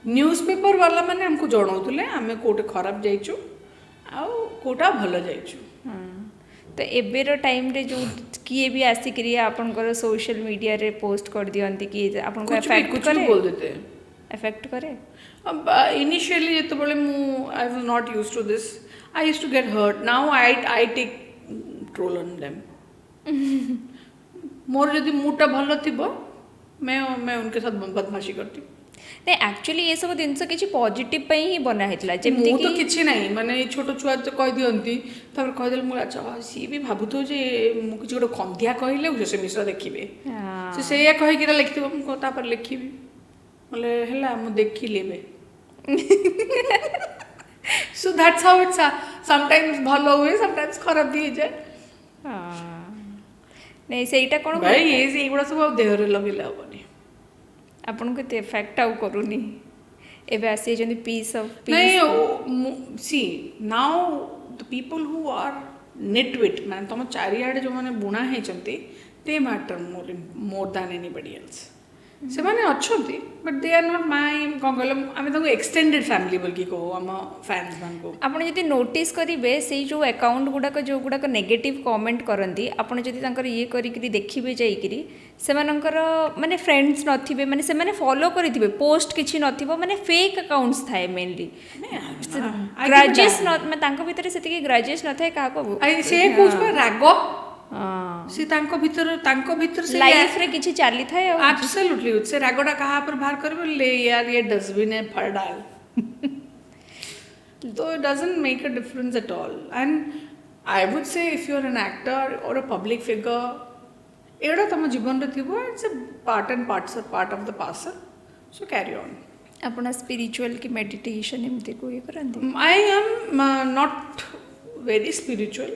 न्यूज़ पेपर वाला मैंने हमको जनाऊले आम कोटे खराब जाइचु आ कोटा भल जाइचु तो एबेर टाइम रे जो किए भी आसिक आपनकर सोशल मीडिया रे पोस्ट कर दियंती कि आपन को इफेक्ट करे बोल देते इफेक्ट करे अब इनिशियली जेते बोले मु I was not used to this I used to get hurt now I take troll on them मोर जदी मुटा भल थिबो मैं उनके साथ बदमाशी करती नहीं एक्चुअली ये सब जिनस किसी पॉजिटिव पे ही बना हेतला जेमती तो किछि नहीं माने छोट छुआ तो कह दियंती तब कह देल मु अच्छा सी भी भाबुतो जे मु किछि गोटे खंदिया कहले उसे मिश्र देखिबे से या कहि किरा लिखथिबो मु ता पर लिखिबी बोले हला मु देखि लेबे so that's how it's sometimes भलो हुए समटाइम्स खराब भी जाए नहीं सेटा कोन भाई ये गुड़ा सब देह रे लगेला होबनी आपन को इफेक्ट आउ करूनी एबे आसी जंदी पीस ऑफ पीस नहीं see now the people who are नेटविट माने तुम चारियाडे जो माने बुणा है चंती they matter more than anybody else से माने अच्छोंती but they are not my कोन कहले आमे ताको एक्सटेंडेड फैमिली बोल की को हम फैंस मान को आपण जदी नोटिस करिवे से जो अकाउंट गुडा नेगेटिव कमेंट करंती आपण जदी तांकर ये करी करी देखिबे जाई करी सेमानंकर माने फ्रेंड्स नथिबे माने से माने फॉलो करिथिबे पोस्ट किछि नथिबो माने फेक अकाउंट्स थाए मेनली ग्राजेस नॉट मैं तांको भीतर सेति ग्राजेस नथाय का को आई से कुछ में रागो से तांको भीतर से लाइफ रे किछि चाली थाए एब्सोल्युटली से रागोडा कहा पर बाहर करबे ले यार ये डस्टबिन है फड़ डाल तो it doesn't make a difference at all and I would say if you are an actor और अ पब्लिक फिगर एड़ा तुम जीवन रे थिबो it's a part and part of the parcel so carry on ଆପଣ ସ୍ପିରିଚୁଆଲ କି meditation ଏମିତି କୋଇ କରନ୍ତି? I am not very spiritual.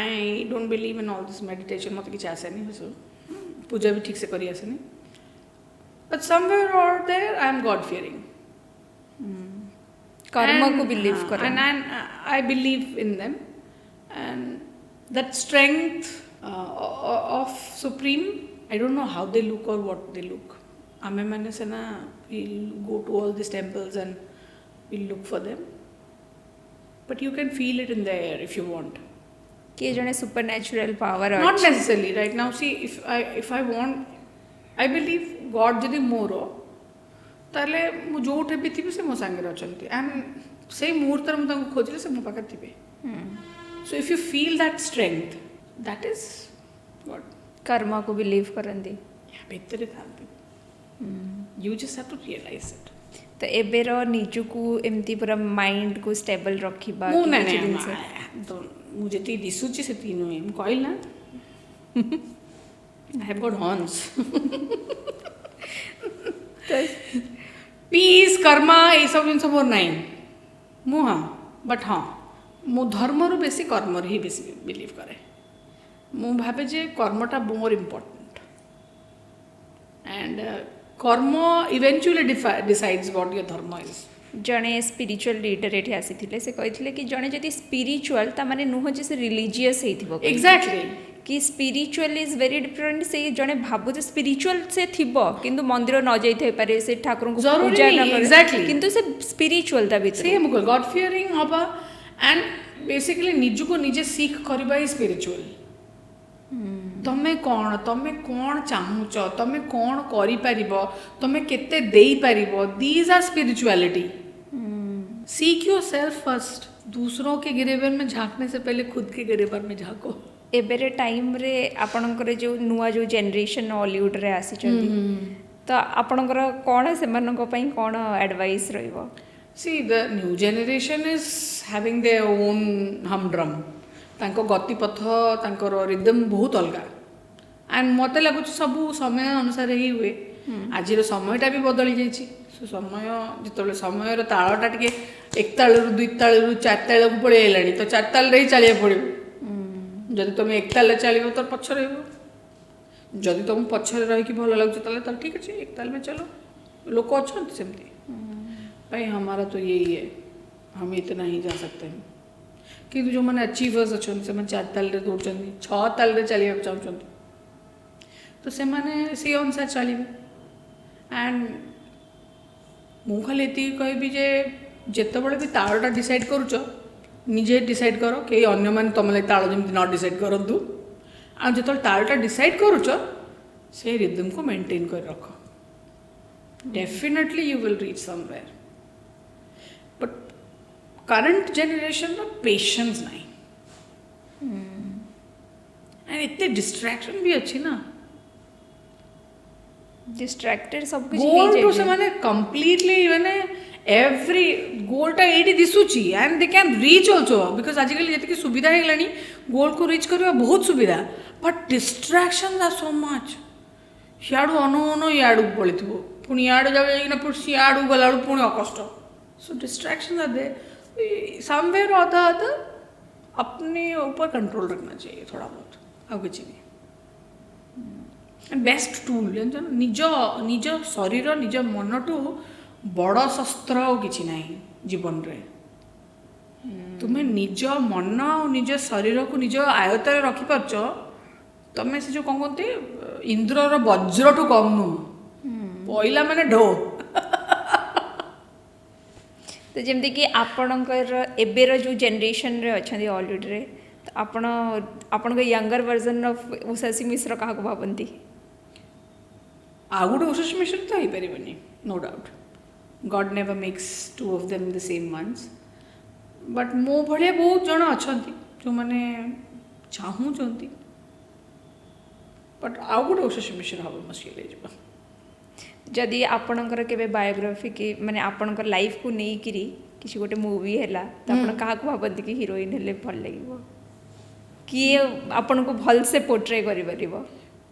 I don't believe in all this meditation. ମୋତେ କିଛି ଆସେନି ପୂଜା ବି ଠିକ୍ ସେ କରି ଆସେନି. But somewhere or there I am God fearing. कर्म को बिलीव करें. And I believe in them. And that strength of Supreme, I don't know how they look or what they look. Ame mane se na we'll go to all these temples and we'll look for them. But you can feel it in the air if you want. किए जने supernatural power Not necessarily right now. See, if I want, I believe God जदि मोर ताले मु जोठे भी थिबे से मो संगे अछंती and से मुहूर्त मु तांको खोजले से मो पाखे थिबे. So if you feel that strength, that is God. कर्म को बिलीव करंदी. बेहतर थांती. You just have to realize it. तो एबेर निजुकू एमती पूरा माइंड को स्टेबल रखिबा मु नहीं तो मुझे ती दिसुची से तीन में कहल ना I have got horns. Peace कर्मा ये सब जिन मोर नाई मु हाँ बट हाँ मु धर्म रु बेसी कर्म ही बेसी बिलीव करे. मु भावे जे कर्मटा मोर इम्पोर्टेंट एंड कर्म इवेंचुअली डिसाइड्स व्हाट योर धर्म इज. जड़े स्पिरिचुअल लीडर ये आसी से कहते कि जड़े जदि स्पिरिचुअल ता माने नुह जे से रिलीजियस हेथिबो. एग्जैक्टली कि स्पिरिचुअल इज वेरी डिफरेंट. से जड़े भाबु जे स्पिरिचुअल से थिबो किंतु मंदिर न जाई थे पारे से ठाकुर को पूजा न करे. एग्जैक्टली किंतु से स्पिरिचुअल ता भीतर सेम गॉड फियरिंग हबा एंड बेसिकली निजु को निजे सीख करबा इज स्पिरिचुअल. तमे कौन चाहूच तमे कौन करि परिबो तमे केते देई परिबो. These are spirituality. Seek yourself first. दूसरों के गिरेबार में झांकने से पहले खुद के गिरेबार में झांको. एबेरे टाइम रे आपणकर जो नुआ जो जनरेशन हॉलीवुड रे आसी तो आपणकर कौन से कौन एडवाइस रहिबो? See the new generation is having their own हमड्रम. तांको गतिपथ तांकर रिदम बहुत अलग एंड मत लगुच सब समय अनुसार ही हुए. आज समयटा भी बदली जाइए. समय जो समय तालटा टे एक तालू दुई तालू चार ताल को पड़े आलानी तो चार ताल ही चलिए पड़ो. जदि तुम एक ताल चलो तो पछ जदि तुम पछरे रही भल लगे ठीक अच्छे एक ताल में चलो. लोग अच्छा सेमती भाई हमारा तो यही है हम इतना ही जा सकते हैं. कि जो मैंने अचीवर्स अच्छा से चार ताल दौड़ छः ताल चलिए चाहते तो से सी अनुसार चलिए. एंड मु खाली ये कहबी जे जितेबाला भी तालटा डिसाइड करुच निजे डिसाइड कर कई अन्य मैंने तुम लगे ताल जमी न डिसाइड करूँ. जो तालटा डिसाइड करुच से रिदम को मेंटेन कर रख. Definitely you will reach somewhere. But current generation patience नहीं एंड इतने डिस्ट्रैक्शन भी अच्छी ना. डिस्ट्रैक्टेड सब कुछ गोल टू से माने कंप्लीटली माने एवरी गोलटा एडी दिसुची and they can reach also because आजकल जति सुविधा हेलानी गोल को रीच करबा बहुत सुविधा. But distractions are so much. याडू अनो याडू पळिथिबो पुणी याडू जावे पुणी सियाडू गलाडू पुणी अकष्ट. सो डिस्ट्रैक्शंस आर देयर. समवेयर और द अदर अपने ऊपर कंट्रोल रखना चाहिए थोड़ा बहुत. आउ किछि नहीं. बेस्ट टूल निज निज शरीर निज मन टू बड़ शस्त्र और किसी ना जीवन रे. तुम्हें निज मन और निज शरीर को निज आयत रखिपारच तुम्हें से जो कौन कहते इंद्रर वज्र टू कम नुह. पहला माने ढो. तो जमती कि आपणकर एबेर जो जनरेशन रे अच्छा हॉलीवुड रे तो आपण younger version of Ushasi Mishra क्या भावती? आ गोटे उषासी मिश्र तो हो पारे no doubt. God never makes two of them the same ones. But मो भाया बहुत जन अच्छा जो मैंने चाहूँगी. बट आ गोटे उषासी मिश्र हम मुश्किल हो. जदि आपणकर के बायोग्राफी के माने आपणकर लाइफ को नहीं करी किसी गोटे मूवी हैला तो आपण क्या भावती कि हिरोइन हेले भल लगे किए आपन को भल से पोर्ट्रे करि परिबो?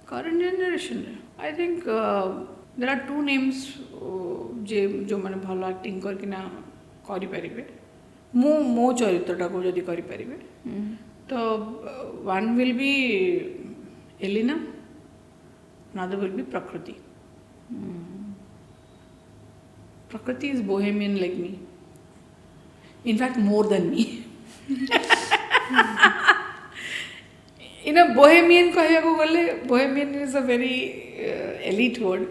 Current generation I think there are two names जे जो मैंने भल एक्टिंग करकिना करें मो चरित्रटा को जदि करें तो one will be Elina, another will be Prakriti. Prakriti is bohemian like me. In fact, more than me. In a bohemian कहयाको गले bohemian is a very elite word.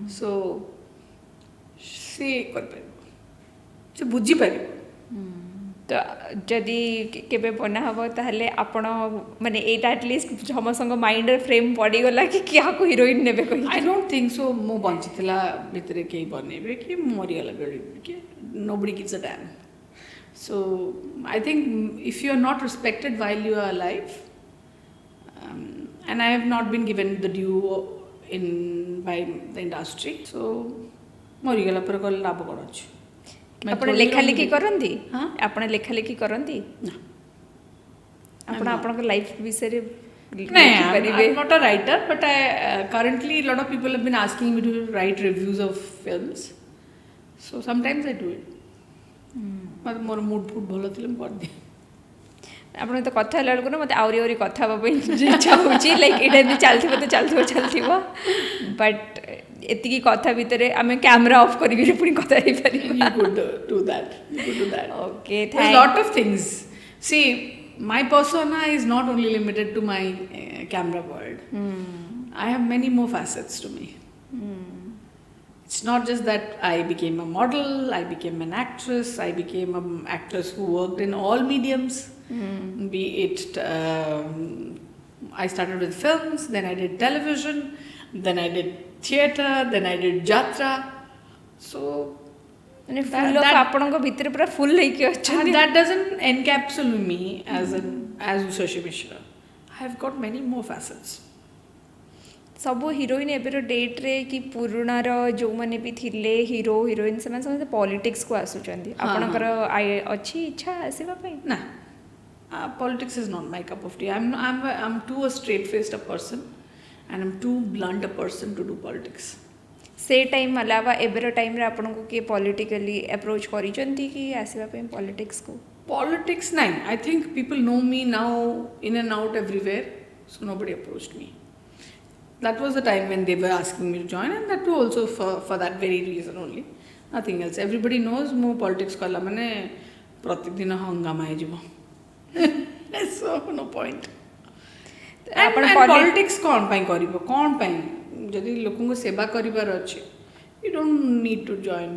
So से कर पारिबो, से बुझी पारिबो. तो जदि केबे बना हबो ताहले आपण माने एटा एटलिस्ट समसंग माइंड फ्रेम पड़ी गला कि क्या को हीरोइन नेबे कहि. I don't think so. मो बंचितला भितरे के बनेबे कि मरिगला बेली कि nobody gives a damn. So I think if you are not respected while you are alive, and I have not been given the due by the industry, so मरिगला पर कल लाभ कौन अछि. आपण लेखा लिखि करंती, आपण लेखा लिखि करंती ना, आपण आपण लाइफ विषय रे I'm not a writer, but currently a lot of people have been asking me to write reviews of films, so sometimes I do it. मतलब मोर मूड फूड भलो थिले म कर दे. आपण तो कथा हला को ना मते आउरी आउरी कथा हबा इच्छा होची लाइक एटा भी चलथिबो बट एति की कथा भितरे आमे कैमरा ऑफ करी भी पुनी कथा हे पारी. You could do that. Okay, there's a lot of things. See, my persona is not only limited to my camera world. I have many more facets to me. It's not just that I became a model, I became an actress, I became an actress who worked in all mediums. Be it, I started with films, then I did television, then I did theatre, then I did Jatra. So, and full of आपनको भीतर पूरा full लेके अच्छे. That doesn't encapsulate me as Usasi Misra. I have got many more facets. सबो heroine Eber date रे कि पुराना रो जो माने भी थिले हीरो हीरोइन से समझ पॉलिटिक्स को आसुचंदी. आपनकर अच्छी इच्छा आसीबा पई ना. Politics is not my cup of tea. I'm too a straight-faced a person, and I'm too blunt a person to do politics. से टाइम अलावा एबेर टाइम रे आपनको के पॉलिटिकली अप्रोच करिचंती कि आसीबा पई पॉलिटिक्स को. Politics नहीं. I think people know me now in and out everywhere, so nobody approached me. That was the time when they were asking me to join, and that too also for that very reason only. Nothing else. Everybody knows mo politics kala mane pratik din hangama he jibo. So no point. And politics कौन पाई करिबो कौन पाई जदि लोकन को सेवा करिबार अछि, you don't need to join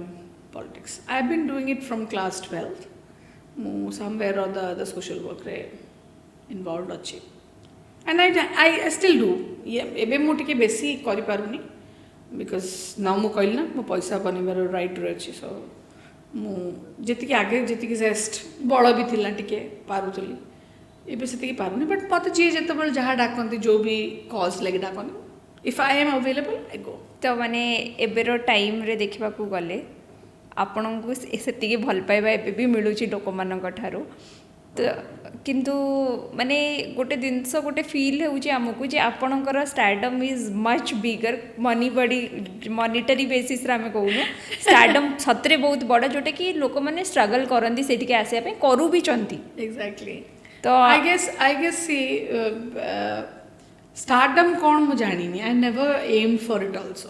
politics. I have been doing it from class 12. मु somewhere or the other social work रे involved अछि, and I still do. एबे मु टिके बेसी करि पारुनी because now मु कहल ना मु पैसा बनेबार राइट रे अछि. So मु जेतिके आगे जेतिके जेस्ट बड़ भी थिला टिके पारुतली एबे सेतिके पारुनी. बट मते जे जेतबल जहा डाकंती जो भी कॉज लगे डाकंती, if I am available I go. तो माने एबेर टाइम रे देखिबा को गले आपनकु सेतिके भल पाइबा एबे भी मिलुची लोक मानक ठारो. तो किंतु माने गोटे जिनस गोटे फील होउची हमकु जे आपनकर stardom is much bigger monetary basis रे हमें कहूनो स्टारडम सतरे बहुत बड़ा जोटे कि लोक माने स्ट्रगल करंती सेटिके आसे पे करू भी चंती. Exactly. तो I guess see stardom कौन मु जानिनी. I never aimed for it also.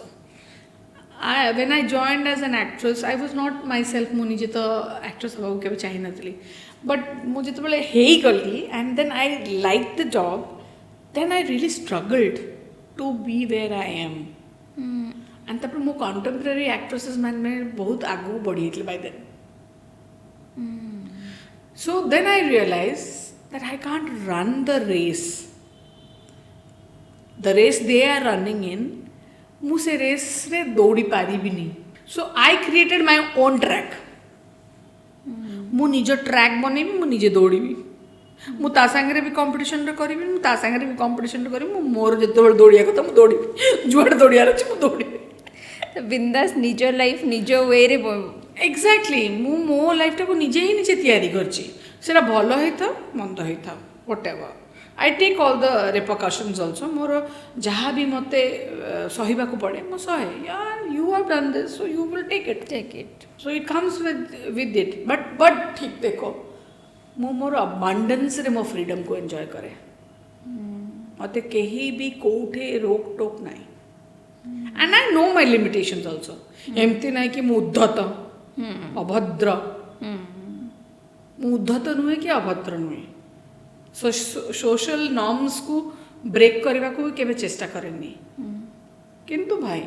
When I joined as an actress, I was not myself. मु निजे तो actress हवा के चाहि नथली. But मु जेतबेले हेई गली and then I liked the job, then I really struggled to be where I am. And तब मु contemporary actresses में बहुत आगू बढ़ी थी by then. So then I realized that I can't run the race. The race they are running in, मु से race रे दौड़ी पारी भी नहीं. So I created my own track. मु निज ट्रैक बनेबी, मु निजे दौड़ीबी, मु ता संगे भी कंपटीशन रे करिबी, मु ता संगे भी कंपटीशन रे करिबी. मु मोर जेतेबेल दौड़िया कथा मु दौड़ीबी, जुआड दौड़ियार अछि मु दौड़ीबी. तो बिंदास निज लाइफ निज वे रे. एक्जाक्टली. मु मो लाइफ टा को निजे ही निजे तैयारी करछि. सेरा भलो हेता मंद हेता whatever. I take all the repercussions also मोर जहाँ भी मते सहिबाकू पड़े मो सहे यार you have done this so you will take it so it comes with it but ठीक देखो मु मोर अबांडेंस रे मो फ्रीडम को एंजॉय करे मते कहीं भी कोठे रोक टोक नहीं and I know my limitations also एमती नहीं कि मु उद्धत अभद्र मु उद्धत नुहे कि अभद्र नुहे सोशल नॉर्म्स को ब्रेक करने को भी केवे चेष्टा करेनी किंतु भाई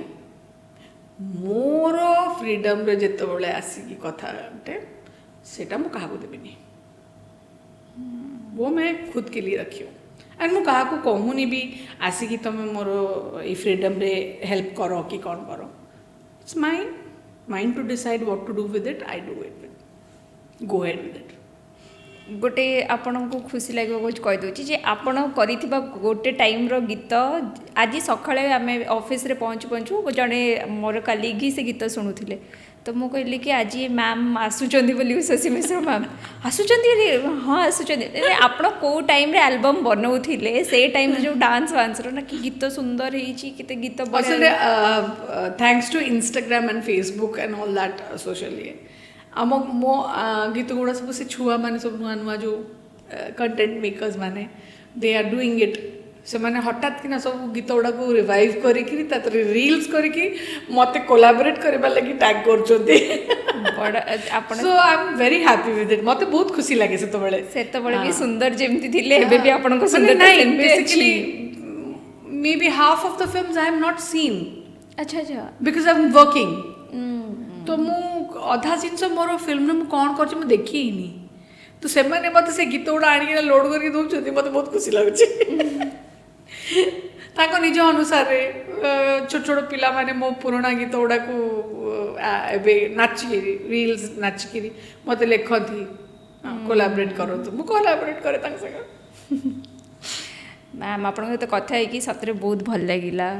मोर फ्रीडम रे जेते बळे आसिकी कथा सेटा मु काहा को देबिनी वो मैं खुद के लिए रखी हूँ एंड मु कहा को कहूनी भी आसिकी तुम मोर ये फ्रीडम रे हेल्प करो कि कौन करो it's mind to decide what to do with it I do it with go ahead with it गोटे आपण को खुशी लगे कही दूची जे आपण करिथिबा गोटे टाइम रो गीत आज सकाळे आमे ऑफिस रे पहुँचु पहुँचु जड़े मोर कलीग ही से गीत शुणुले तो मु कहली कि आज मैम आसुचंदी बोली उषसी मिश्र मैम आसुचंदी हाँ आसुचंदी आपण को टाइम रे एल्बम बनौथिले से टाइम जो डांस वांस रो ना कि गीत सुंदर हेची किते गीत बढ़िया thanks to Instagram and Facebook and all that social ये आम मो गीत गुड़ा सब से छुआ माने सब नुआ नुआ जो कंटेंट मेकर्स माने दे आर डूइंग इट से माने हठात कि ना सब गीत गुड़ा को रिवाइव करिकि तातरे रील्स करिकि मते कोलैबोरेट करबा लागि टैग करछोंती बड़ा आपण so I am very happy with it मते बहुत खुशी लागे से तो बळे भी सुंदर जेमती थिले एबे भी आपण को सुंदर नहीं basically may be half of the films I am not seen अच्छा बिकॉज़ आई एम वर्किंग तो मु अधा जिनस मोर फिल्म में कौन कर देखी ही नहीं तो से मैंने मत से गीत गुड़ा आनिक लोड करके दौरान मत बहुत खुशी लगुच निज अनुसार छोट छोट पिला माने मो पुराना गीत गुड़ा को नाचिकी रील्स नाचिकी मत लिखती कोलाबरेट करतु मु कोलाबरेट करे संगे मैम आप कथा है कि सतरे बहुत भल लगिला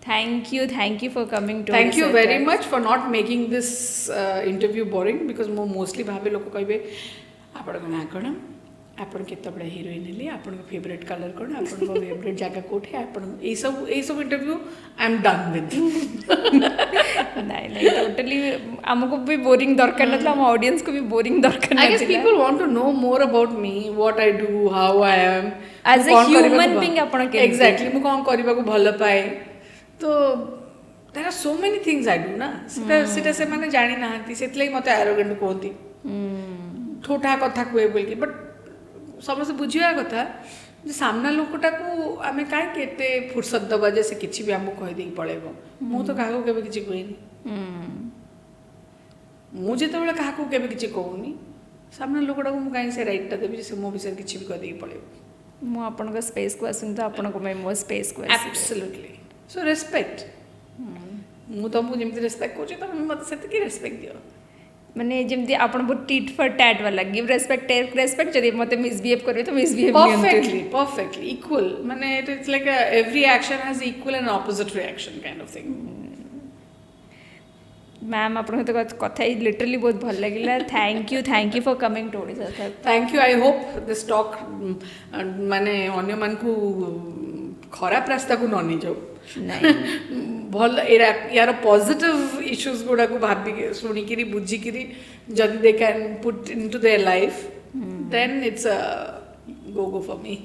thank you for coming to thank you very much for not making this interview boring because मो मोस्टली भावे लोक कहे आपण ना कौन आपन केतबे हीरोइन हेली आपन फेवरेट कलर कौन आपन फेवरेट जगह कोठे आपन ए सब interview I am done with नहीं टोटली हमको भी बोरिंग दरकार नथला हम ऑडियंस को भी बोरिंग दरकार नथला I guess people want to know more about me what I do how I am as a human being आपन के एग्जैक्टली मु कोन करबा को भल पाए तो there are so many things I do ना सेटा से माने जानि नाहंती सेतले मते एरोगेंट कहती ठोठा कथा कुए बोल बट समस्त बुझिया कथा जे सामना लोकटा को आमे काहे केते फुर्सत दबा जे से किछि भी हमको कह देई पळेबो मु तो काको केबे किछि कहनी मु जेते बेला काको केबे किछि कहूनी सामना लोकटा को मु काहे से राइट ता देबी से मो विषय किछि भी कह देई पळेबो मु आपन का स्पेस को आसुन तो आपन को मैं मो स्पेस को एब्सोल्युटली सो रेस्पेक्ट मु तो मु जेमति रेस्पेक्ट कोछि त मते सेति की रेस्पेक्ट दियो माने जेमती आपण बहुत टीट फॉर टैट वाला गिव रेस्पेक्ट टेक रेस्पेक्ट जदी मते मिसबिहेव करबे तो मिसबिहेव परफेक्टली इक्वल माने it is like every action has equal and opposite reaction kind of thing ma'am आपण तो कथा ही लिटरली बहुत भल लागिला thank you for coming to Odisha thank you I hope this talk माने अन्य मान को खराब रास्ता को न नहीं जाओ नहीं भल यार पॉजिटिव इश्यूज गुड़ा को भाभी शुणिकी बुझिकी जदि they can put into their life then it's a go for me